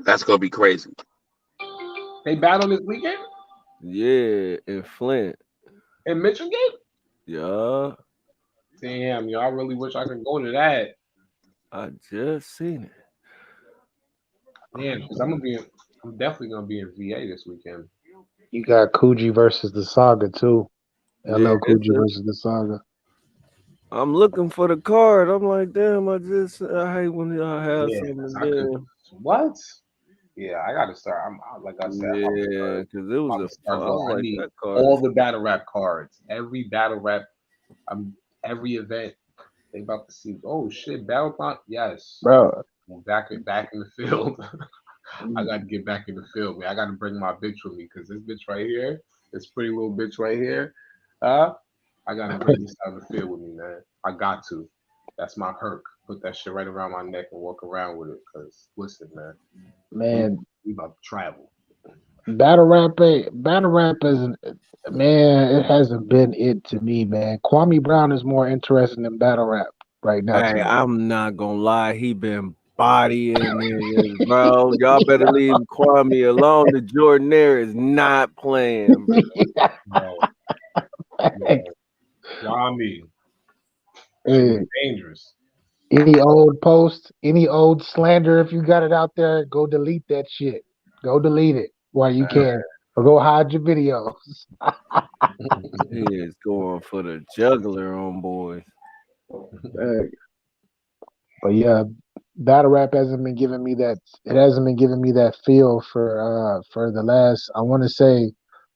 That's gonna be crazy. They battle this weekend Yeah, in Flint. in Michigan. Yeah, Damn, yo, I really wish I could go to that. I just seen it. Man, because I'm definitely gonna be in VA this weekend. You got Coogee versus the Saga too. Yeah, LL Coogee versus the Saga. I'm looking for the card. I'm like, damn, I hate when y'all have Yeah, something 'cause I could. there. What? Yeah, I gotta start. Like I said, Yeah, because it I'm was about a. to start I going. was I like, need that card all is. the battle rap cards. Every battle rap. Every event. They about to see. Oh shit, battle pop. Yes. Bro, I'm back in the field. I got to get back in the field, man. I got to bring my bitch with me because this bitch right here, this pretty little bitch right here, I got to bring this out of the field with me, man. I got to. That's my perk. Put that shit right around my neck and walk around with it. Cause listen, man, man, we about to travel. battle rap isn't, man, it hasn't been it to me, man. Kwame Brown is more interesting than battle rap right now to Hey, me. I'm not gonna lie. He been bodying niggas, bro. Y'all better leave Kwame alone. The Jordanaire is not playing, bro. No, y'all, I mean, Hey, dangerous. any old post, any old slander, if you got it out there, go delete that shit. Go delete it while you can. Or go hide your videos. He is going for the juggler on boys. Uh, but yeah, battle rap hasn't been giving me that. It hasn't been giving me that feel for the last. I want to say,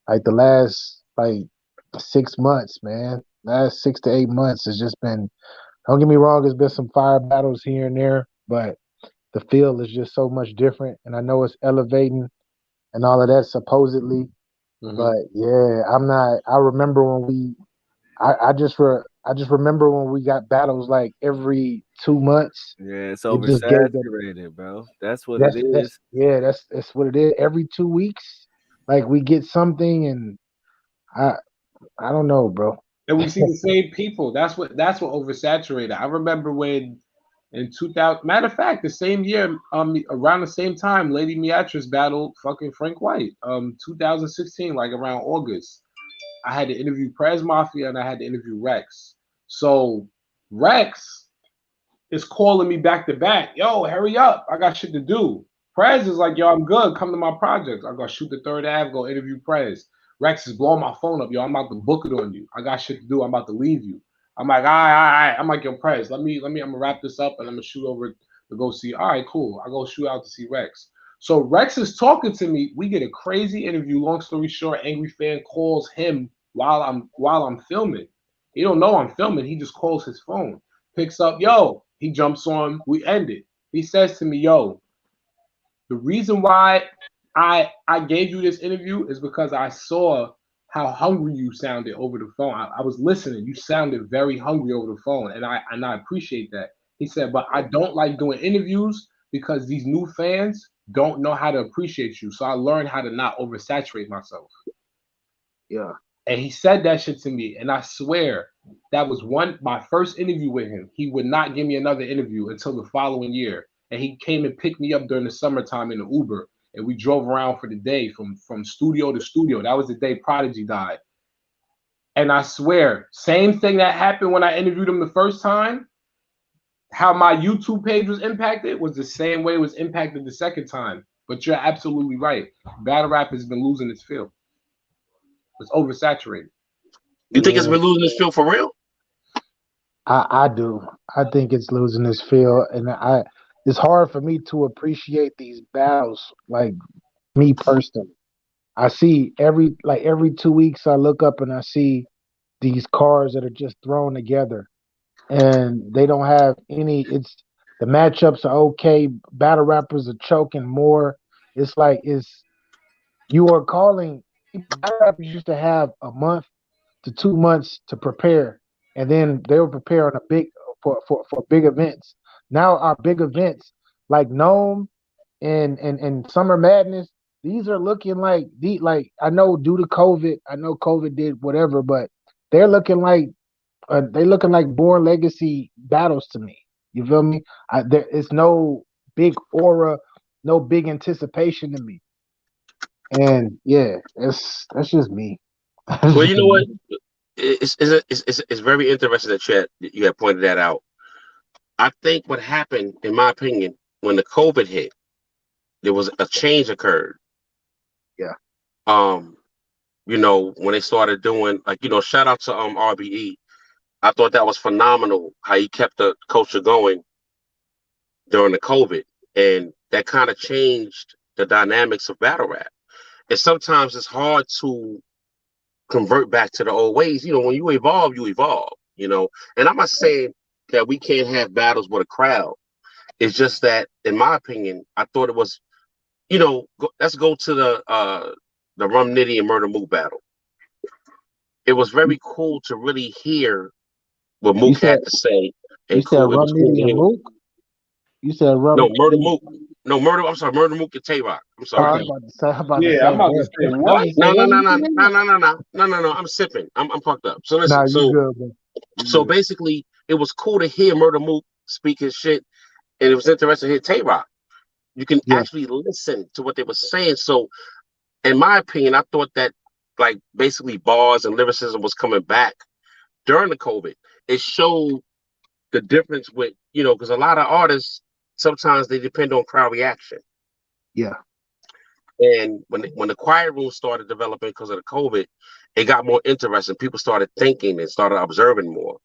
like the last like 6 months, man. Last 6 to 8 months has just been. Don't get me wrong. There's been some fire battles here and there, but the feel is just so much different. And I know it's elevating and all of that supposedly, but yeah, I'm not. I remember when we. I just remember when we got battles like every 2 months. Yeah, it's It just gave them. oversaturated, bro. That's what it is. That's what it is. Every 2 weeks, like we get something, and I I don't know, bro. And we see the same people. That's what oversaturated. I remember when in 2000. Matter of fact, the same year, around the same time, Lady Beatrice battled fucking Frank White. 2016, like around August. I had to interview Prez Mafia and I had to interview Rex. So Rex is calling me back to back. Yo, hurry up. I got shit to do. Prez is like, yo, I'm good. Come to my project. I gotta shoot the third Ave, go interview Prez. Rex is blowing my phone up. Yo, I'm about to book it on you. I got shit to do. I'm about to leave you. I'm like, all right, all right. I'm like, yo, Prez, I'm gonna wrap this up and I'm gonna shoot over to go see. All right, cool. I go shoot out to see Rex. So Rex is talking to me. We get a crazy interview. Long story short, Angry Fan calls him while I'm filming. He don't know I'm filming. He just calls his phone, picks up, yo, he jumps on, we end it. He says to me, yo, the reason why I gave you this interview is because I saw how hungry you sounded over the phone. I was listening. You sounded very hungry over the phone, and I appreciate that. He said, but I don't like doing interviews because these new fans don't know how to appreciate you. So I learned how to not oversaturate myself. Yeah. And he said that shit to me, and I swear that was my first interview with him. He would not give me another interview until the following year, and he came and picked me up during the summertime in the Uber, and we drove around for the day from studio to studio. That was the day Prodigy died, and I swear, same thing that happened when I interviewed him the first time. How my YouTube page was impacted was the same way it was impacted the second time. But you're absolutely right. Battle rap has been losing its feel. It's oversaturated. You think it's Yeah, been losing its feel for real? I do. I think it's losing its feel, and it's hard for me to appreciate these battles. Like me personally, I see every 2 weeks I look up and I see these cars that are just thrown together, and they don't have any. It's the matchups are okay. Battle rappers are choking more. It's like you are calling. Battle rappers used to have a month to 2 months to prepare, and then they would prepare on a big for big events. Now our big events like Nome and Summer Madness, these are looking like I know due to COVID, I know COVID did whatever, but they're looking like Born Legacy battles to me. You feel me? It's no big aura, no big anticipation to me. And yeah, that's just me. Well, you know what? It's very interesting that you had pointed that out. I think what happened, in my opinion, when the COVID hit, there was a change occurred. Yeah. When they started doing shout out to RBE. I thought that was phenomenal how he kept the culture going during the COVID, and that kind of changed the dynamics of battle rap. And sometimes it's hard to convert back to the old ways. When you evolve, you evolve. And I'm not saying that we can't have battles with a crowd. It's just that, in my opinion, I thought it was, let's go to the Rum Nitty and Murder Mook battle. It was very cool to really hear what Mook had to say. You said Rum Nitty and Mook? You said Rum? No, Murder Mook. No, I'm sorry, Murder Mook and Tay-Rock. I'm sorry. I'm about to say what? No. I'm sipping. I'm fucked up. So listen. You good, man. So basically, it was cool to hear Murder Mook speak his shit, and it was interesting to hear Tay-Rock. You can actually listen to what they were saying. So, in my opinion, I thought that basically bars and lyricism was coming back during the COVID. It showed the difference with because a lot of artists sometimes they depend on crowd reaction. Yeah. And when the quiet room started developing because of the COVID, it got more interesting. People started thinking and started observing more.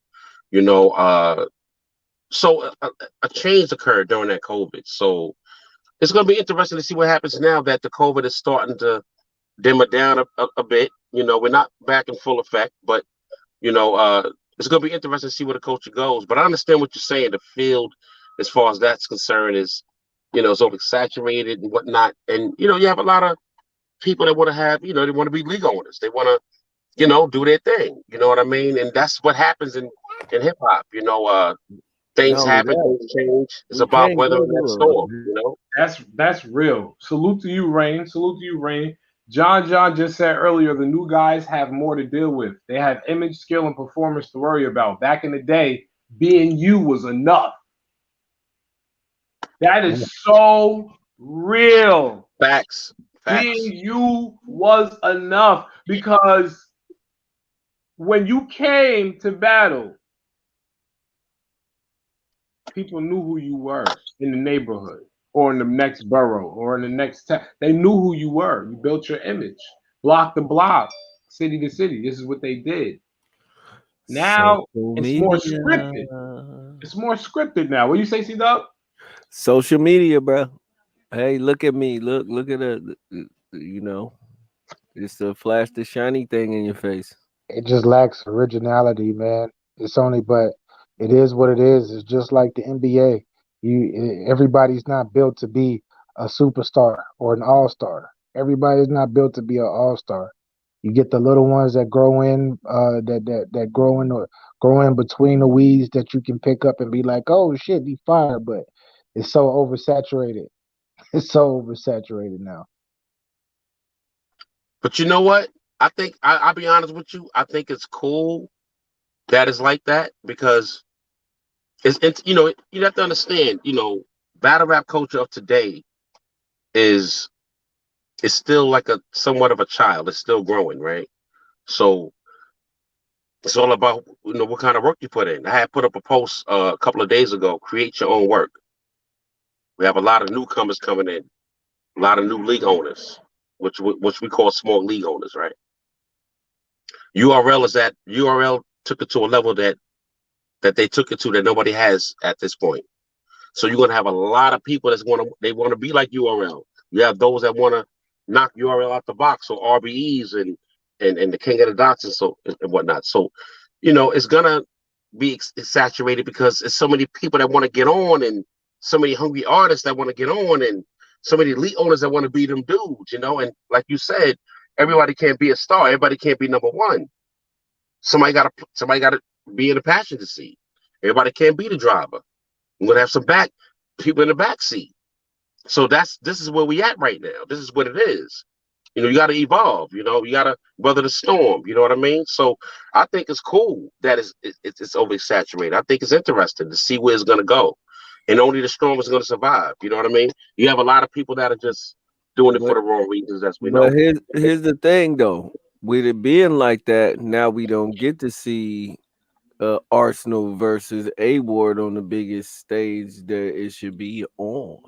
So a change occurred during that COVID. So it's going to be interesting to see what happens now that the COVID is starting to dim it down a bit. We're not back in full effect, but it's going to be interesting to see where the culture goes. But I understand what you're saying. The field, as far as that's concerned, is it's oversaturated and whatnot. And you have a lot of people that want to have, they want to be league owners. They want to, do their thing. You know what I mean? And that's what happens in hip hop. Things happen, things change. It's about weathering that storm. That's real. Salute to you, Rain. Salute to you, Rain. John just said earlier, the new guys have more to deal with. They have image, skill, and performance to worry about. Back in the day, being you was enough. That is so real. Facts. Being you was enough, because when you came to battle, people knew who you were in the neighborhood or in the next borough or in the next town. They knew who you were. You built your image, block to block, city to city. This is what they did. Now it's more scripted. It's more scripted now. What do you say, C-Dub? Social media, bro. Hey, look at me. Look at it. It's to flash the shiny thing in your face. It just lacks originality, man. But it is what it is. It's just like the NBA. Everybody's not built to be a superstar or an all-star. Everybody's not built to be an all-star. You get the little ones that grow in, that grow in between the weeds that you can pick up and be like, oh shit, he fire. But it's so oversaturated. It's so oversaturated now. But you know what? I think I'll be honest with you. I think it's cool that it's like that, because it's you have to understand, battle rap culture of today is still like a somewhat of a child. It's still growing, right? So it's all about what kind of work you put in. I had put up a post a couple of days ago. Create your own work. We have a lot of newcomers coming in, a lot of new league owners, which we call small league owners, right? URL took it to a level that they took it to that nobody has at this point. So you're gonna have a lot of people that's want to be like URL. You have those that want to knock URL out the box, so RBEs and the king of the dots and whatnot. So it's gonna be saturated because it's so many people that want to get on, and so many hungry artists that want to get on, and so many elite owners that want to be them dudes. And like you said, everybody can't be a star. Everybody can't be number one. Somebody gotta be in the passenger seat. Everybody can't be the driver. I'm gonna have some people in the back seat. So this is where we at right now. This is what it is. You know, you got to evolve. You know, you got to weather the storm. You know what I mean? So I think it's cool that it's oversaturated. I think it's interesting to see where it's going to go, and only the strong is going to survive. You know what I mean? You have a lot of people that are just doing it for the wrong reasons, as we know. But here's the thing, though. With it being like that, now we don't get to see Arsenal versus A Ward on the biggest stage that it should be on.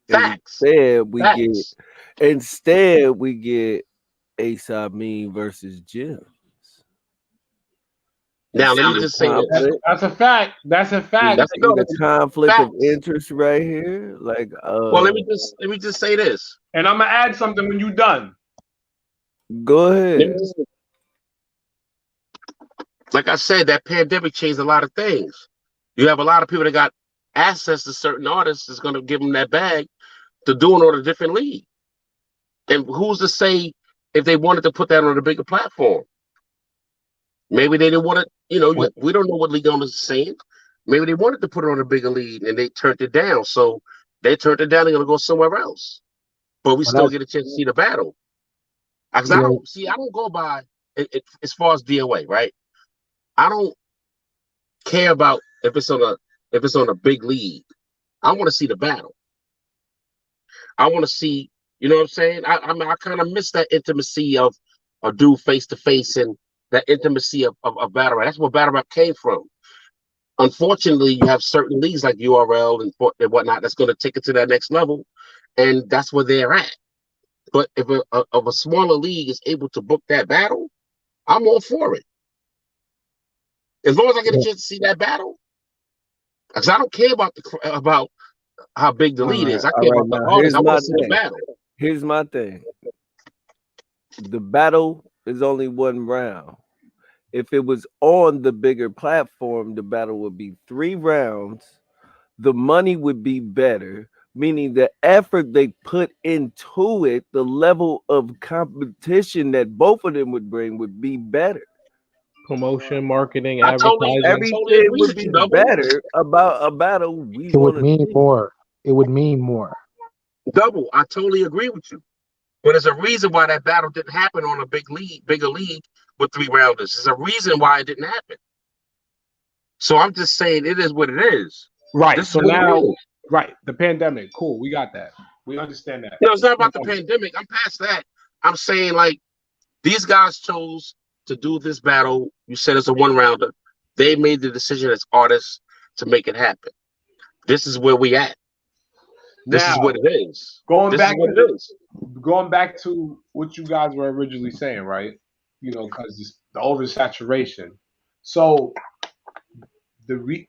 Facts. Instead we get Ace Amin versus Jim. Now let me just say this. That's a fact. That's a fact. That's the conflict facts. of interest right here. Like, well, let me just say this. And I'm gonna add something when you're done. Go ahead. Like I said, that pandemic changed a lot of things. You have a lot of people that got access to certain artists that's going to give them that bag to do it on a different league. And who's to say if they wanted to put that on a bigger platform? Maybe they didn't want to, you know, we don't know what league owners are saying. Maybe they wanted to put it on a bigger league and they turned it down. So they turned it down, they're going to go somewhere else. But we still get a chance to see the battle. Because I don't go by, as far as DOA, right? I don't care about if it's on a big league. I want to see the battle. I want to see, you know what I'm saying? I kind of miss that intimacy of a dude face to face and that intimacy of battle rap. That's where battle rap came from. Unfortunately, you have certain leagues like URL and whatnot that's going to take it to that next level, and that's where they're at. But if a smaller league is able to book that battle, I'm all for it. As long as I get a chance to see that battle, because I don't care about how big the lead is. I care about the artist. I want to see the battle. Here's my thing. The battle is only one round. If it was on the bigger platform, the battle would be 3 rounds. The money would be better, meaning the effort they put into it, the level of competition that both of them would bring would be better. Promotion, marketing, advertising. Everything would be better about a battle. It would mean more. It would mean more. Double. I totally agree with you. But there's a reason why that battle didn't happen on a bigger league with 3 rounders. There's a reason why it didn't happen. So I'm just saying it is what it is. Right. So now, right, the pandemic. Cool. We got that. We understand that. No, it's not about the pandemic. I'm past that. I'm saying, like, these guys chose to do this battle. You said it's a 1-rounder. They made the decision as artists to make it happen. This is where we at. This is what it is. Going back to what you guys were originally saying, right? You know, because the oversaturation. So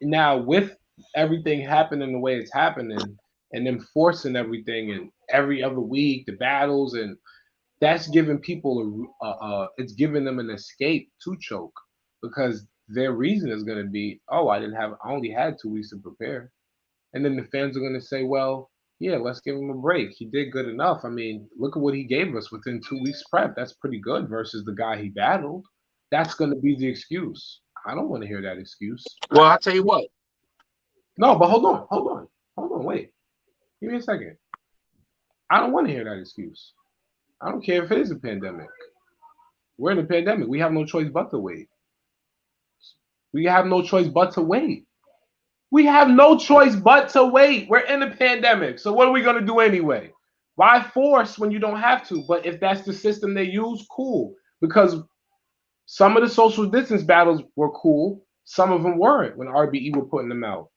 now with everything happening the way it's happening and enforcing everything and every other week, the battles, and that's giving people it's giving them an escape to choke, because their reason is going to be, oh, I only had 2 weeks to prepare. And then the fans are going to say, well, yeah, let's give him a break. He did good enough. I mean, look at what he gave us within 2 weeks prep. That's pretty good versus the guy he battled. That's going to be the excuse. I don't want to hear that excuse. Well, I'll tell you what. No, but hold on, wait. Give me a second. I don't want to hear that excuse. I don't care if it is a pandemic. We're in a pandemic. We have no choice but to wait. We have no choice but to wait. We have no choice but to wait. We're in a pandemic. So what are we going to do anyway? Why force when you don't have to? But if that's the system they use, cool. Because some of the social distance battles were cool. Some of them weren't when RBE were putting them out.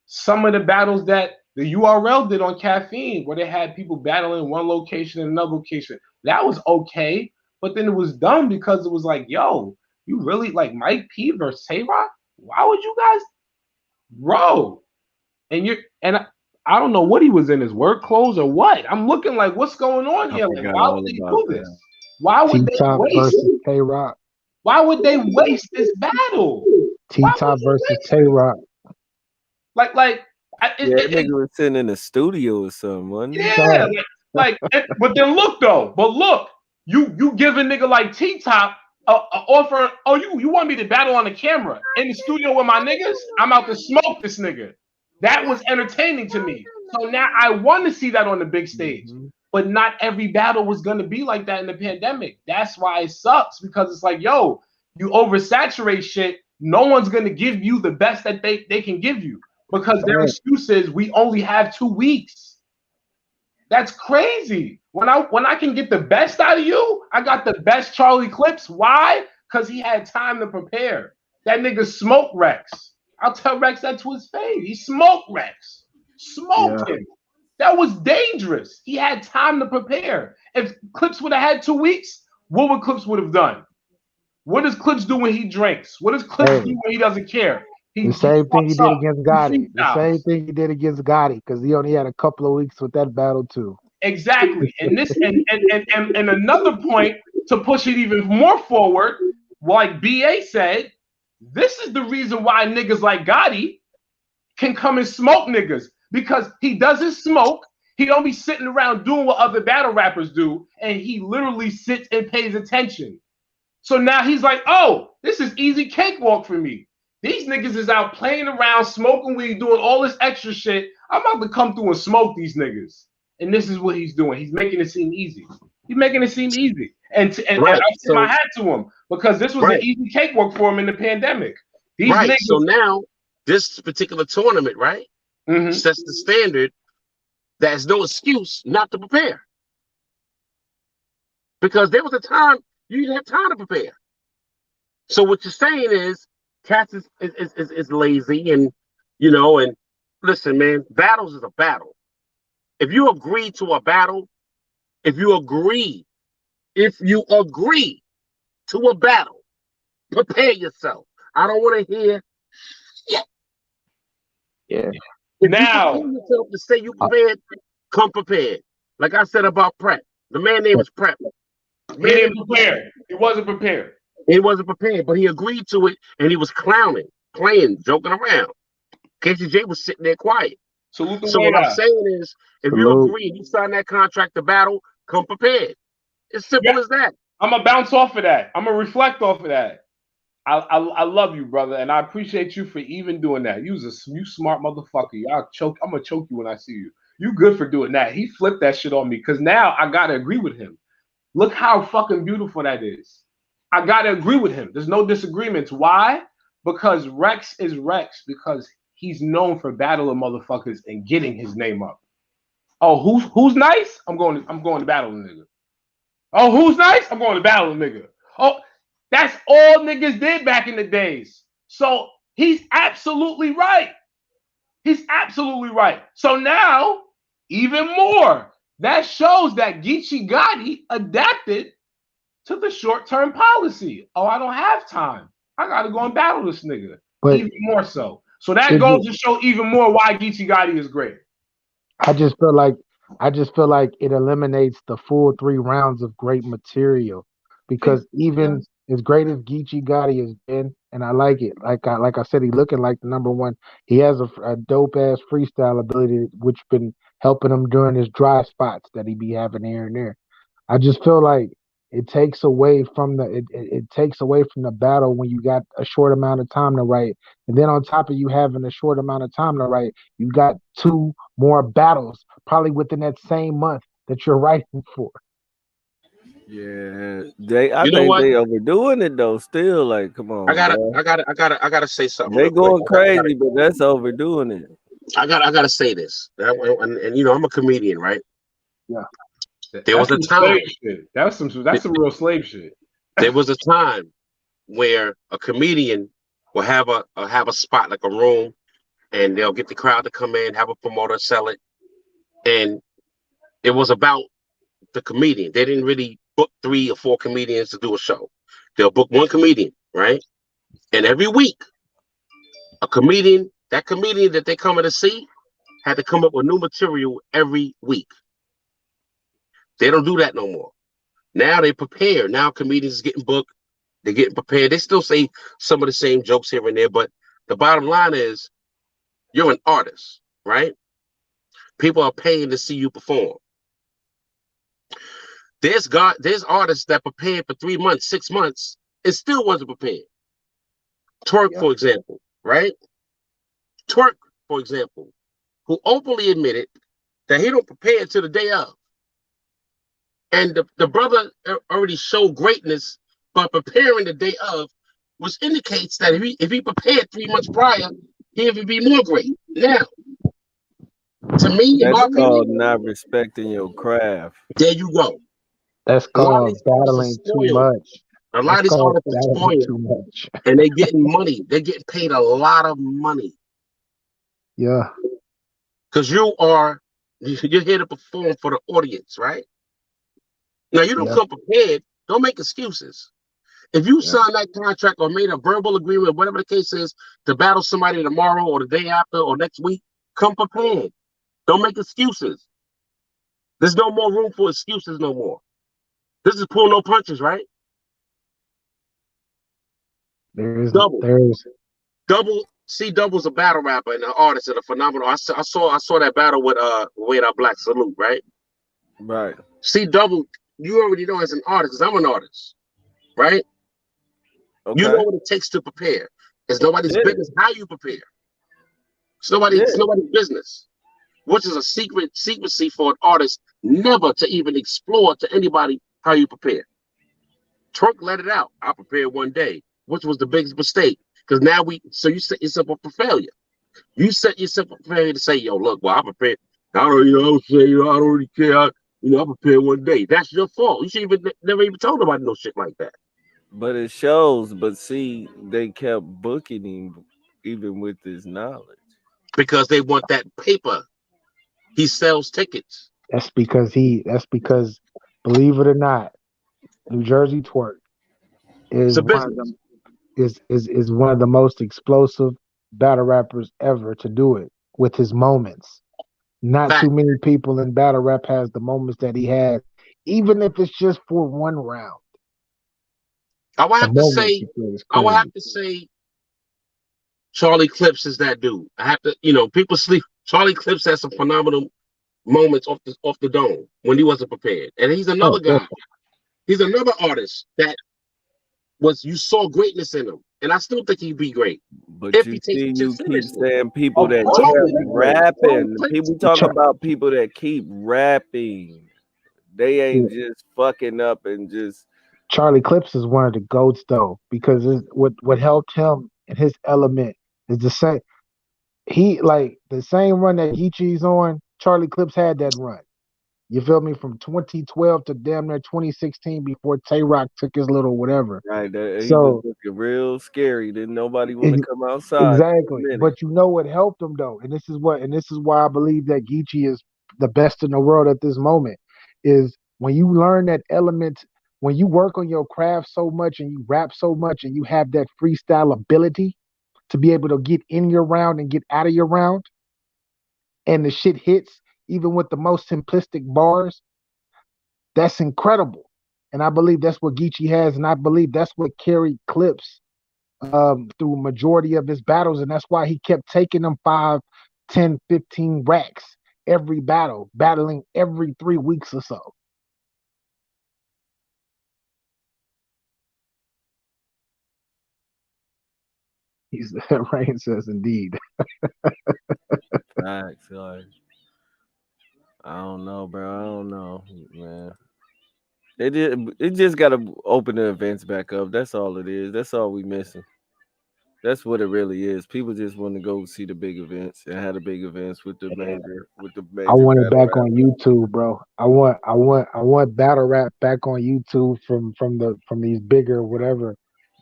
Some of the battles that the URL did on Caffeine, where they had people battling in one location and another location, that was okay. But then it was dumb because it was like, yo, you really like Mike P versus Tay-Rock? Why would you guys, bro? And I don't know what he was in, his work clothes or what. I'm looking like, what's going on here? Like, why would they do this? Why would they waste Tay-Rock? Why would they waste this battle? T-Top versus Tay-Rock. Like, that nigga was sitting in the studio or something, wasn't he? Yeah, but then look, you give a nigga like T-Top offer. Oh, you want me to battle on the camera in the studio with my niggas? I'm out to smoke this nigga. That was entertaining to me. So now I want to see that on the big stage. Mm-hmm. But not every battle was going to be like that in the pandemic. That's why it sucks, because it's like, yo, you oversaturate shit. No one's going to give you the best that they can give you, because their excuse is we only have 2 weeks. That's crazy. When I can get the best out of you, I got the best Charlie Clips. Why? Because he had time to prepare. That nigga smoked Rex. I'll tell Rex that to his face. He smoked Rex. Smoked him. That was dangerous. He had time to prepare. If Clips would have had 2 weeks, what would Clips would have done? What does Clips do when he drinks? What does Clips do when he doesn't care? The same thing he did against Gotti. The same thing he did against Gotti, because he only had a couple of weeks with that battle too. Exactly. And this and another point to push it even more forward, like BA said, this is the reason why niggas like Gotti can come and smoke niggas, because he doesn't smoke. He don't be sitting around doing what other battle rappers do, and he literally sits and pays attention. So now he's like, oh, this is easy cakewalk for me. These niggas is out playing around, smoking weed, doing all this extra shit. I'm about to come through and smoke these niggas. And this is what he's doing. He's making it seem easy. He's making it seem easy. And I tip my hat to him, because this was an easy cakewalk for him in the pandemic. These niggas, so now this particular tournament, sets the standard. There's no excuse not to prepare, because there was a time you didn't have time to prepare. So what you're saying is Cass is lazy, and and listen, man, battles is a battle. If you agree to a battle, if you agree to a battle, prepare yourself. I don't want to hear shit. Yeah. If you prepare yourself to say you prepared, come prepared. Like I said about Prep. The man name was Prep. He didn't prepare. He wasn't prepared. He wasn't prepared, but he agreed to it, and he was clowning, playing, joking around. KCJ was sitting there quiet. So what I'm saying is, if you agree and you sign that contract to battle, come prepared. It's simple as that. I'm gonna bounce off of that. I'm gonna reflect off of that. I love you, brother, and I appreciate you for even doing that. You smart motherfucker. I'm gonna choke you when I see you. You good for doing that. He flipped that shit on me, because now I gotta agree with him. Look how fucking beautiful that is. I gotta agree with him. There's no disagreements. Why? Because Rex is Rex, because he's known for battling motherfuckers and getting his name up. Oh, who's nice? I'm going to battle a nigga. Oh, who's nice? I'm going to battle a nigga. Oh, that's all niggas did back in the days. So he's absolutely right. He's absolutely right. So now, even more, that shows that Geechee Gotti adapted to the short-term policy. Oh, I don't have time. I got to go and battle this nigga. But even more so. So that goes to show even more why Geechee Gotti is great. I just feel like it eliminates the full 3 rounds of great material, because even as great as Geechee Gotti has been, and I like it. Like I said, he's looking like the #1. He has a dope ass freestyle ability, which been helping him during his dry spots that he be having here and there. I just feel like it takes away from the battle when you got a short amount of time to write, and then on top of you having a short amount of time to write, you got 2 more battles probably within that same month that you're writing for. Yeah, I think they overdoing it though. Still, like, come on. I gotta say something. They going crazy, but that's overdoing it. I gotta say this, and I'm a comedian, right? Yeah. There was a time. That's some real slave shit. There was a time where a comedian will have a spot, like a room, and they'll get the crowd to come in, have a promoter sell it, and it was about the comedian. They didn't really book 3 or 4 comedians to do a show. They'll book 1 comedian, right? And every week, that comedian that they coming to see had to come up with new material every week. They don't do that no more. Now they prepare. Now comedians is getting booked. They're getting prepared. They still say some of the same jokes here and there, but the bottom line is, you're an artist, right? People are paying to see you perform. There's artists that prepared for 3 months, 6 months, and still wasn't prepared. Twerk, for example, right? Twerk, for example, who openly admitted that he don't prepare until the day of. And the brother already showed greatness by preparing the day of, which indicates that if he prepared 3 months prior, he would be more great. Now, to me, in my That's called opinion, not respecting your craft. there you go. That's A lot of called these artists are battling too spoiled. much. A lot That's of these called artists are battling spoiled, too much. and they're getting money. They're getting paid a lot of money Yeah. because you're here to perform for the audience, right? Now you don't Yeah. come prepared. Don't make excuses. If you Yeah. sign that contract or made a verbal agreement, whatever the case is, to battle somebody tomorrow or the day after or next week, come prepared. Don't make excuses. There's no more room for excuses no more. This is pull no punches, right? There's Double C Double's a battle rapper and an artist and a phenomenal. I saw that battle with Wade Out Black Salute, right? Right. C Double, you already know as an artist, because I'm an artist, right? Okay. You know what it takes to prepare. It's nobody's business how you prepare. It's nobody's business. Which is a secrecy for an artist never to even explore to anybody how you prepare. Turk let it out. I prepared one day, which was the biggest mistake. Because now you set yourself up for failure. You set yourself up for failure to say, yo, look, well, I prepared. I don't really care. I prepared one day. That's your fault. You should never even told nobody no shit like that. But it shows. But see, they kept booking him even with his knowledge. Because they want that paper. He sells tickets. That's because believe it or not, New Jersey Twerk is one of the most explosive battle rappers ever to do it with his moments. Not too many people in battle rap has the moments that he has, even if it's just for one round. I would have to say Charlie Clips is that dude. I have to, people sleep. Charlie Clips has some phenomenal moments off the dome when he wasn't prepared. And he's another guy. He's another artist that you saw greatness in him. And I still think he'd be great. But you keep saying people that keep rapping. People talk about people that keep rapping. They ain't just fucking up and just. Charlie Clips is one of the GOATs though, because what helped him and his element is the same. He like the same run that Geechee's on. Charlie Clips had that run. You feel me? From 2012 to damn near 2016 before Tay-Rock took his little whatever. Right. He was looking real scary. Didn't nobody want to come outside. Exactly. But you know what helped him though, and this is why I believe that Geechee is the best in the world at this moment, is when you learn that element, when you work on your craft so much and you rap so much and you have that freestyle ability to be able to get in your round and get out of your round, and the shit hits even with the most simplistic bars, that's incredible. And I believe that's what Geechee has, and I believe that's what carried Clips through majority of his battles, and that's why he kept taking them 5, 10, 15 racks every battle, battling every 3 weeks or so. Rain says indeed. Facts, like, I don't know, bro. I don't know, man. It just gotta open the events back up. That's all it is. That's all we missing. That's what it really is. People just want to go see the big events and have the big events with the major. I want it back on YouTube, bro. I want battle rap back on YouTube from these bigger whatever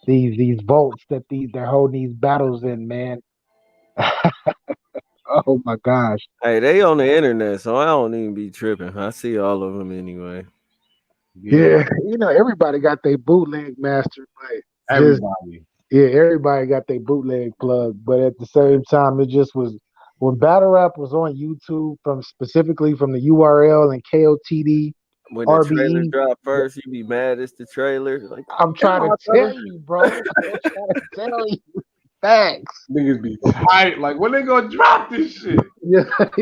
these vaults that they're holding these battles in, man. Oh my gosh. Hey, they on the internet, so I don't even be tripping. I see all of them anyway. Yeah, everybody got their bootleg master, but everybody got their bootleg plug. But at the same time, it just was when battle rap was on YouTube specifically from the URL and KOTD. When the trailer dropped first, you be mad it's the trailer. Like, I'm trying to tell you, bro. I'm trying to tell you. Thanks. Niggas be tight. Like, when they gonna drop this shit? Yeah. But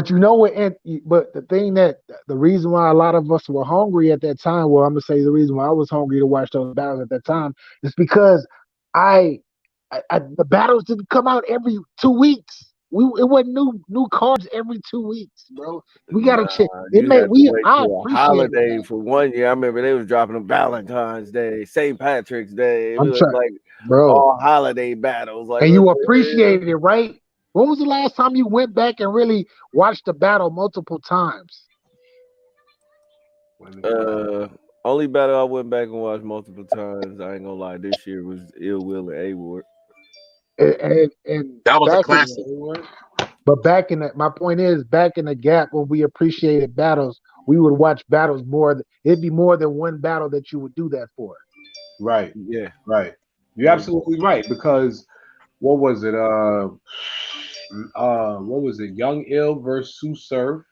you know what? But the reason why a lot of us were hungry at that time, well, I'm gonna say the reason why I was hungry to watch those battles at that time is because I The battles didn't come out every 2 weeks. It wasn't new cards every 2 weeks, bro. We gotta check. You had to wait I till a appreciate holiday it, for 1 year. I remember they was dropping them Valentine's Day, St. Patrick's Day. It I'm was trying, like bro. all holiday battles. Like, And what you the appreciated it, right? When was the last time you went back and really watched the battle multiple times? hell? Only battle I went back and watched multiple times. I ain't gonna lie, this year was Ill Will and A Ward. And That was a back classic. my point is, back in the gap when we appreciated battles, we would watch battles more. It'd be more than one battle that you would do that for. Right. Yeah. Right. You're absolutely right, because what was it? What was it? Young Ill versus Sue Surf.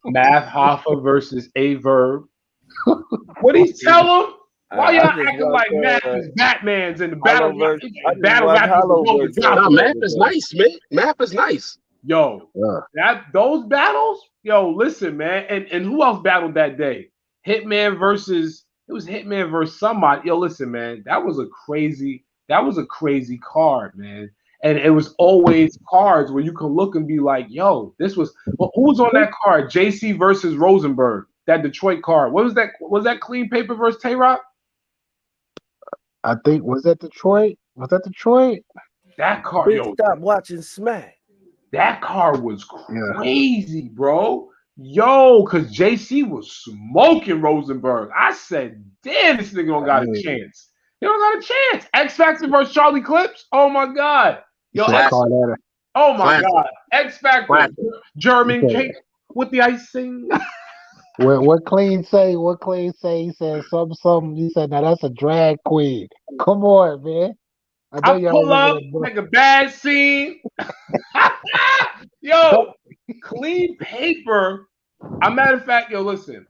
Math Hoffa versus A Verb. What he tell him? Why y'all acting like Math is Batman's in the battle? Battle rapping with Roman Nah, Johnson. map is nice, man. Map is nice. Yo, those battles, yo, listen, man, and who else battled that day? Hitman versus somebody. Yo, listen, man, that was a crazy card, man. And it was always cards where you can look and be like, yo, this was who was on that card? JC versus Rosenberg, that Detroit card. What was that? Was that Clean Paper versus Tay Rock? I think was that Detroit? That card, yo, Stop watching Smack. that card was crazy, bro. Yo, because JC was smoking Rosenberg. I said, damn, this nigga don't got a chance. He don't got a chance. X Factor versus Charlie Clips. Oh my God. Yo, oh my God. X Factor. German cake with the icing. What Clean say? He said something. He said, now that's a drag queen. Come on, man. I pull up, make a bad scene. Yo, Clean Paper. A matter of fact, yo, listen.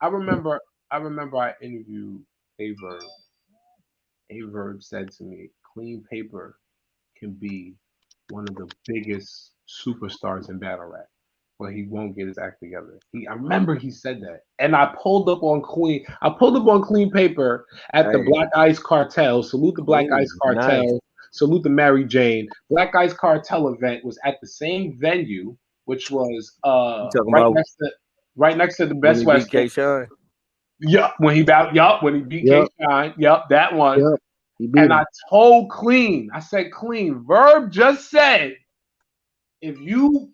I remember I interviewed Averb. Averb said to me, Clean Paper can be one of the biggest superstars in battle rap, but he won't get his act together. I remember he said that. And I pulled up on Clean Paper at the Black Ice Cartel. Salute the Black Ice Cartel. Nice. Salute the Mary Jane. Black Ice Cartel event was at the same venue, which was right next to the Best West. K-Shine. Yup, when he beat K-Shine. Yup, that one. Yep. And I told Clean, I said, Clean, Verb just said, if you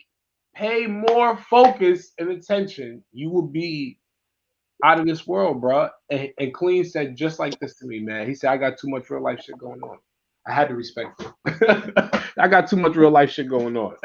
pay more focus and attention, you will be out of this world, bro. And Clean said just like this to me, man. He said, I got too much real life shit going on. I had to respect it. I got too much real life shit going on.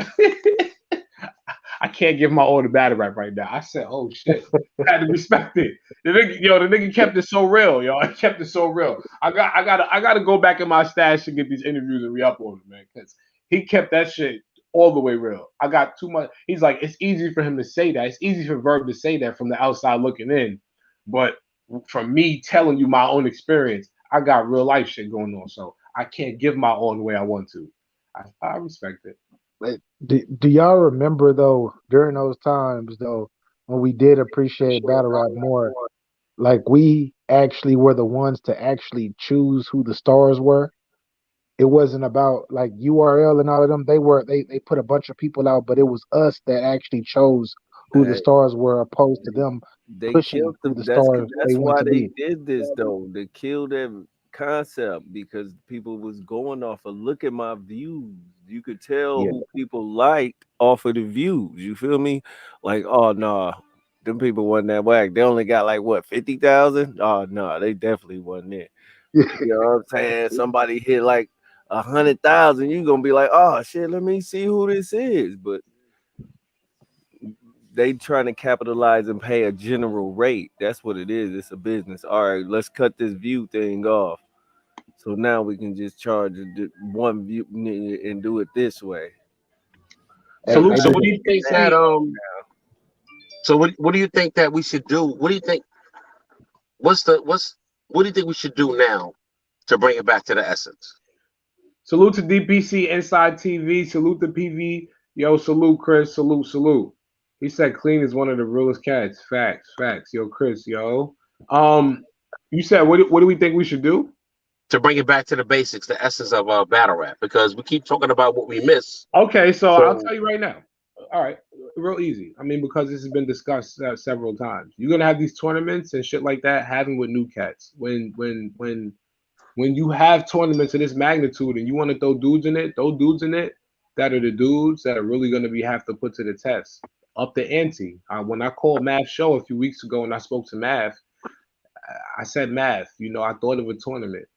I can't give my all to battle rap right now. I said, oh shit. I had to respect it. The nigga kept it so real, yo. I kept it so real. I gotta go back in my stash and get these interviews and re-upload them, man. Because he kept that shit all the way real. I got too much. He's like, it's easy for him to say that. It's easy for Verb to say that from the outside looking in. But from me telling you my own experience, I got real life shit going on. So I can't give my all the way I want to. I respect it. Do y'all remember though, during those times though, when we did appreciate battle rap more, like we actually were the ones to actually choose who the stars were? It wasn't about like URL and all of them. They put a bunch of people out, but it was us that actually chose who the stars were, opposed to them pushing who the stars. That's why they did this though. They killed that concept because people was going off of look at my views. You could tell who people liked off of the views. You feel me? Like, oh no, them people wasn't that whack. They only got like what 50,000. Oh no, they definitely wasn't it. You know what I'm saying? Somebody hit like 100,000. You gonna be like, oh shit, let me see who this is. But they trying to capitalize and pay a general rate. That's what it is. It's a business. All right, let's cut this view thing off. So now we can just charge one view and do it this way. So what do you think that So what do you think that we should do? What do you think? What do you think we should do now to bring it back to the essence? Salute to DPC Inside TV. Salute to PV. Yo, salute Chris. Salute. He said Clean is one of the realest cats. Facts. Yo, Chris. Yo. You said what do we think we should do? to bring it back to the basics, the essence of battle rap, because we keep talking about what we miss. Okay, so I'll tell you right now. All right, real easy. I mean, because this has been discussed several times. You're gonna have these tournaments and shit like that having with new cats. When you have tournaments of this magnitude and you want to throw dudes in it, throw dudes in it that are the dudes that are really gonna have to put to the test. Up the ante. When I called Math Show a few weeks ago and I spoke to Math, I said, Math, I thought of a tournament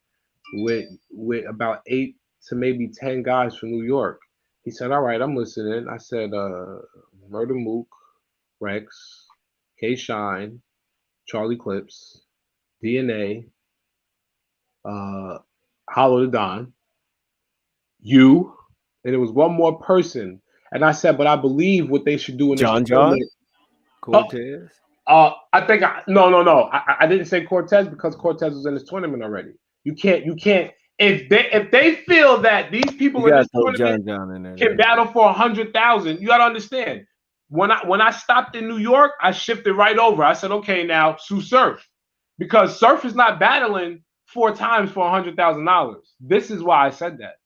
with about 8 to maybe 10 guys from New York. He said, all right, I'm listening. I said, Murder Mook, Rex, K Shine, Charlie Clips, DNA, Hollow the Don, you, and there was one more person. And I said, but I believe what they should do in this tournament. Cortez. I think no. I didn't say Cortez because Cortez was in this tournament already. You can't. If they feel that these people in this tournament can battle for 100,000, you gotta understand. When I stopped in New York, I shifted right over. I said, okay, now Sue Surf, because Surf is not battling 4 times for $100,000. This is why I said that.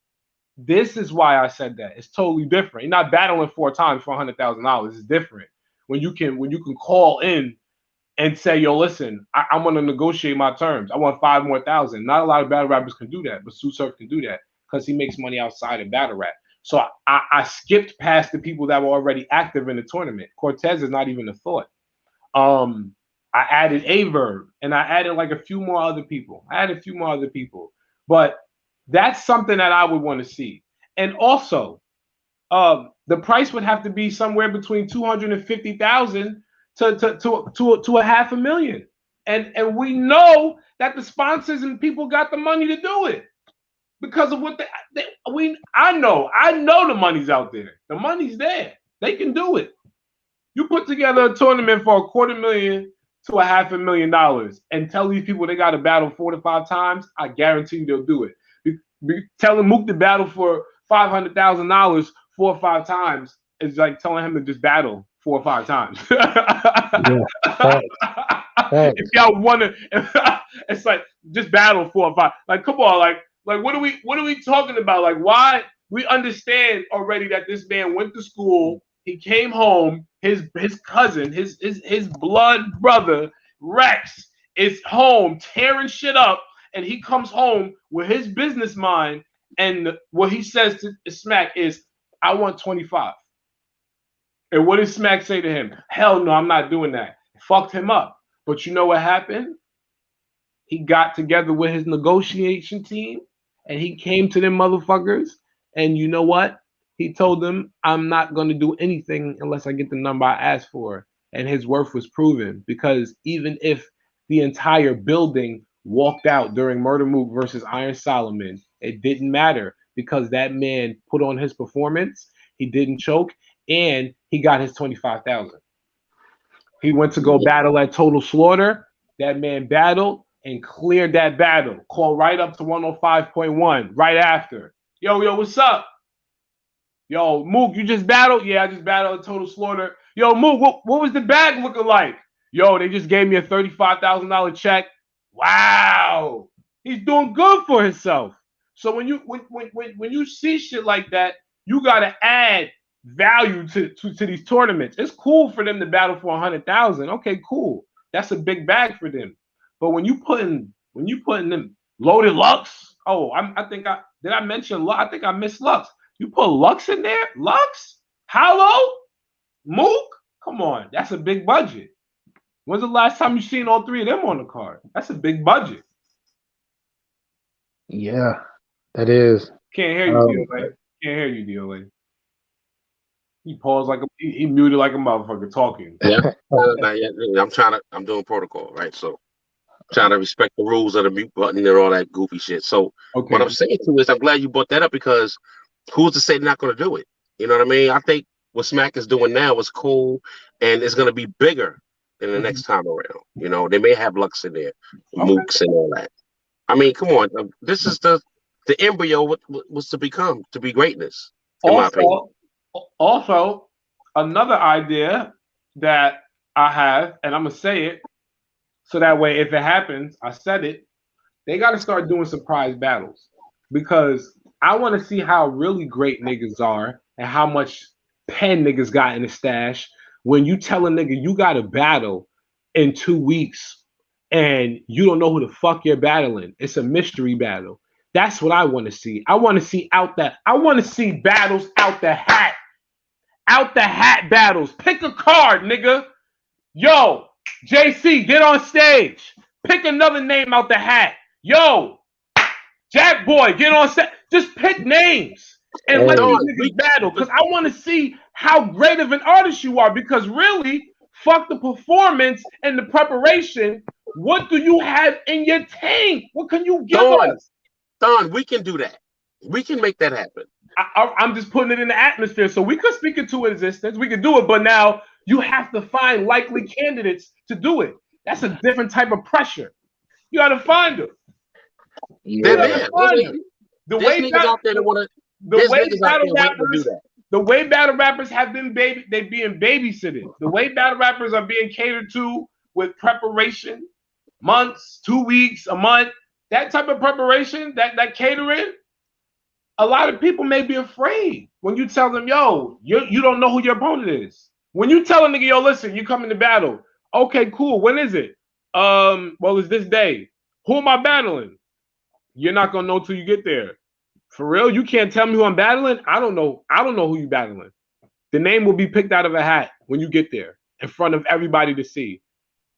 It's totally different. You're not battling 4 times for $100,000. It's different when you can call in and say, yo, listen, I'm going to negotiate my terms. I want 5 more thousand. Not a lot of battle rappers can do that, but Sue Surf can do that because he makes money outside of battle rap. So I skipped past the people that were already active in the tournament. Cortez is not even a thought. I added Averb, and I added like a few more other people. But that's something that I would want to see. And also, the price would have to be somewhere between 250,000 to $500,000, and we know that the sponsors and people got the money to do it because of what I know the money's out there. The money's there. They can do it. You put together a tournament for $250,000 to $500,000 and tell these people they got to battle 4 to 5 times. I guarantee you they'll do it. Telling Mook to battle for $500,000 4 or 5 times is like telling him to just battle 4 or 5 times. If y'all want to, it's like just battle 4 or 5. Like, come on, like what are we talking about? Like, why? We understand already that this man went to school. He came home. His cousin, his blood brother Rex is home tearing shit up, and he comes home with his business mind. And what he says to Smack is, I want 25. And what did Smack say to him? Hell no, I'm not doing that. Fucked him up. But you know what happened? He got together with his negotiation team and he came to them motherfuckers. And you know what? He told them, I'm not going to do anything unless I get the number I asked for. And his worth was proven, because even if the entire building walked out during Murder Mook versus Iron Solomon, it didn't matter because that man put on his performance. He didn't choke, and he got his 25,000. He went to go battle at Total Slaughter. That man battled and cleared that battle. Called right up to 105.1 right after. Yo, what's up? Yo, Mook, you just battled? Yeah, I just battled at Total Slaughter. Yo, Mook, what was the bag looking like? Yo, they just gave me a $35,000 check. Wow. He's doing good for himself. So when you see shit like that, you gotta add value to these tournaments. It's cool for them to battle for 100,000. Okay, cool. That's a big bag for them. But when you putting them Loaded Lux, did I mention Lux? I think I missed Lux. You put Lux in there? Lux? Hollow? Mook? Come on, that's a big budget. When's the last time you seen all 3 of them on the card? That's a big budget. Yeah, that is. Can't hear you, DOA. Can't hear you, DOA. He paused like he muted like a motherfucker talking. Yeah, I'm doing protocol, right? So I'm trying to respect the rules of the mute button and all that goofy shit. So what I'm saying to you is, I'm glad you brought that up, because who's to say they're not going to do it? You know what I mean? I think what Smack is doing now is cool, and it's going to be bigger than the next time around. You know, they may have Lux in there, Mooks and all that. I mean, come on. This is the embryo what was to be greatness, in my opinion. Also, another idea that I have, and I'm going to say it, so that way if it happens, I said it, they got to start doing surprise battles because I want to see how really great niggas are and how much pen niggas got in the stash when you tell a nigga you got a battle in 2 weeks and you don't know who the fuck you're battling. It's a mystery battle. That's what I want to see. I want to see battles out the hat. Out the hat battles. Pick a card, nigga. Yo, JC, get on stage. Pick another name out the hat. Yo, Jack Boy, get on stage. Just pick names and let these niggas battle. Because I want to see how great of an artist you are. Because really, fuck the performance and the preparation. What do you have in your tank? What can you give us? Thon, we can do that. We can make that happen. I'm just putting it in the atmosphere. So we could speak it to existence. We could do it. But now you have to find likely candidates to do it. That's a different type of pressure. You got to find them. Yeah, man. The way battle rappers have been being babysitted. The way battle rappers are being catered to with preparation, months, 2 weeks, a month, that type of preparation, that catering, a lot of people may be afraid when you tell them, yo, you don't know who your opponent is. When you tell a nigga, yo, listen, you coming to battle. Okay, cool. When is it? Well, it's this day. Who am I battling? You're not gonna know till you get there. For real, you can't tell me who I'm battling. I don't know who you battling. The name will be picked out of a hat when you get there in front of everybody to see.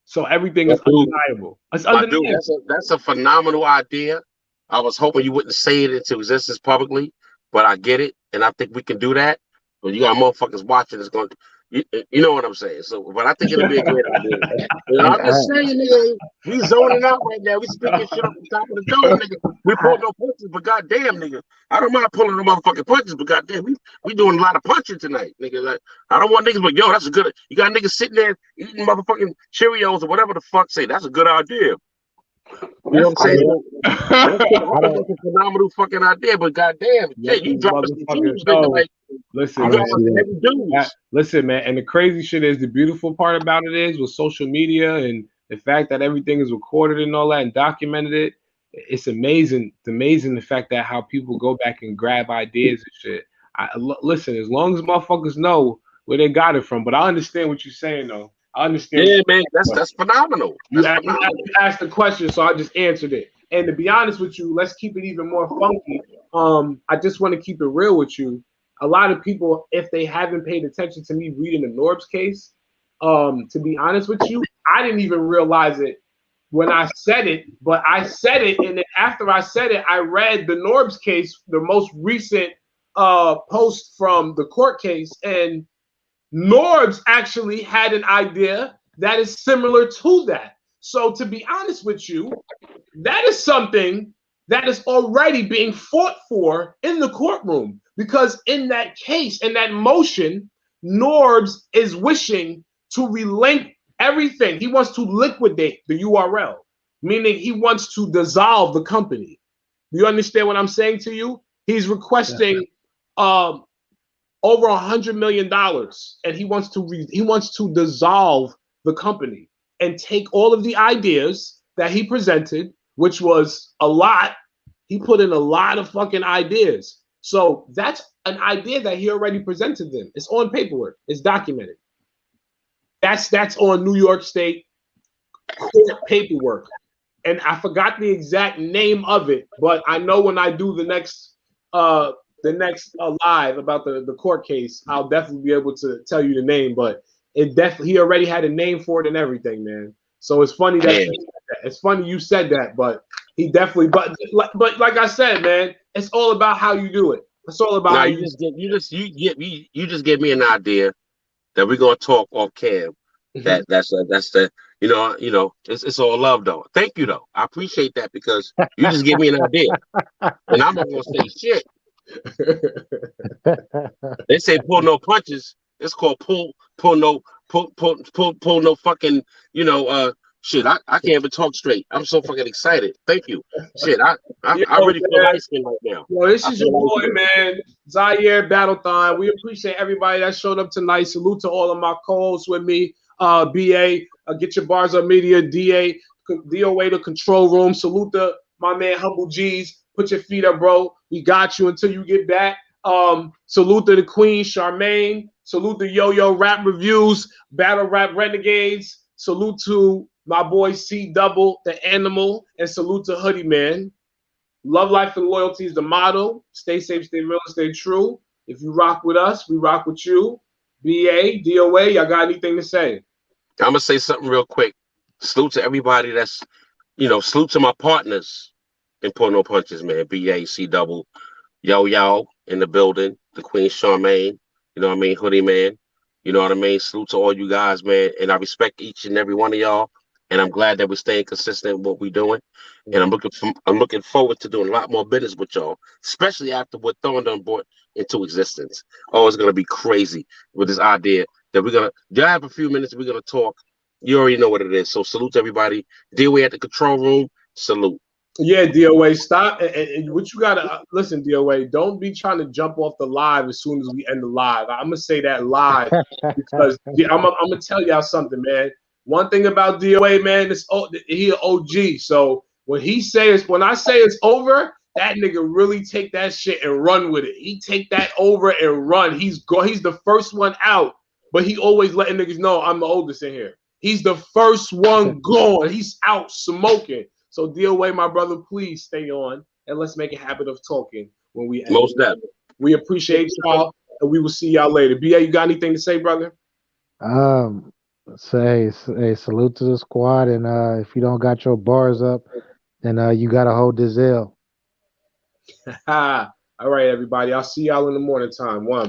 So everything is undeniable. It's undeniable. That's a phenomenal idea. I was hoping you wouldn't say it into existence publicly, but I get it, and I think we can do that. But you got motherfuckers watching. It's going. You know what I'm saying. So, but I think it'll be a great idea. I'm just saying, nigga, we zoning out right now. We speaking shit off the top of the dome, nigga. We pull no punches, but goddamn, nigga, I don't mind pulling no motherfucking punches, but goddamn, we doing a lot of punching tonight, nigga. Like, I don't want niggas, but yo, that's a good. You got niggas sitting there eating motherfucking Cheerios or whatever the fuck. Say that's a good idea. You know what I'm saying? That's a phenomenal fucking idea, but goddamn, you dropping some tunes, nigga. Like, listen, man. And the crazy shit is, the beautiful part about it is with social media and the fact that everything is recorded and all that and documented it. It's amazing. It's amazing the fact that how people go back and grab ideas and shit. Listen, as long as motherfuckers know where they got it from, but I understand what you're saying though. I understand. Yeah, man, that's phenomenal. You asked the question, so I just answered it. And to be honest with you, let's keep it even more funky. I just want to keep it real with you. A lot of people, if they haven't paid attention to me reading the Norbs case, to be honest with you, I didn't even realize it when I said it, but I said it, and then after I said it, I read the Norbs case, the most recent post from the court case, and Norbs actually had an idea that is similar to that. So to be honest with you, that is something that is already being fought for in the courtroom, because in that case, in that motion, Norbs is wishing to relink everything. He wants to liquidate the URL, meaning he wants to dissolve the company. Do you understand what I'm saying to you? He's requesting over $100 million, and he wants to dissolve the company and take all of the ideas that he presented, which was a lot. He put in a lot of fucking ideas. So that's an idea that he already presented them. It's on paperwork. It's documented. That's on New York State court paperwork. And I forgot the exact name of it, but I know when I do the next live about the court case, I'll definitely be able to tell you the name. But he already had a name for it and everything, man. So it's funny you said that, but he definitely. But like I said, man, it's all about how you do it. It's all about how you just gave me an idea that we're gonna talk off cam. That's the it's all love though. Thank you though. I appreciate that, because you just gave me an idea, and I'm not gonna say shit. They say pull no punches. It's called pull no fucking shit. I can't even talk straight. I'm so fucking excited. Thank you. Shit, I really feel light skin right now. Well, this is your boy, man. Zyir Battlethon. We appreciate everybody that showed up tonight. Salute to all of my co-hosts with me. BA, get your Barz Up Media, DA, DOA, the control room. Salute My man Humble G's, put your feet up, bro. We got you until you get back. Salute to the Queen, Charmaine. Salute to Yo-Yo Rap Reviews, Battle Rap Renegades. Salute to my boy C Double, the Animal, and salute to Hoodie Man. Love, life, and loyalty is the motto. Stay safe, stay real, stay true. If you rock with us, we rock with you. BA, DOA, y'all got anything to say? I'm gonna say something real quick. Salute to everybody that's, salute to my partners in Pull No Punches, man. BA, C Double, Yo in the building, the Queen Charmaine, you know what I mean, Hoodie Man, you know what I mean. Salute to all you guys, man, and I respect each and every one of y'all, and I'm glad that we're staying consistent with what we're doing, and I'm looking forward to doing a lot more business with y'all, especially after what Thon done brought into existence. Oh, it's gonna be crazy with this idea that y'all have a few minutes, we're gonna talk. You already know what it is, so salute to everybody. DOA at the control room, salute. Yeah, DOA, stop. And what you got to listen, DOA, don't be trying to jump off the live as soon as we end the live. I'm going to say that live because I'm going to tell y'all something, man. One thing about DOA, man, he an OG. So when I say it's over, that nigga really take that shit and run with it. He take that over and run. He's the first one out, but he always letting niggas know I'm the oldest in here. He's the first one gone. He's out smoking. So DOA, my brother, please stay on and let's make a habit of talking when we end. Most definitely. We appreciate y'all and we will see y'all later. BA, you got anything to say, brother? Say salute to the squad, and if you don't got your bars up, then you gotta hold this L. All right, everybody. I'll see y'all in the morning time. One.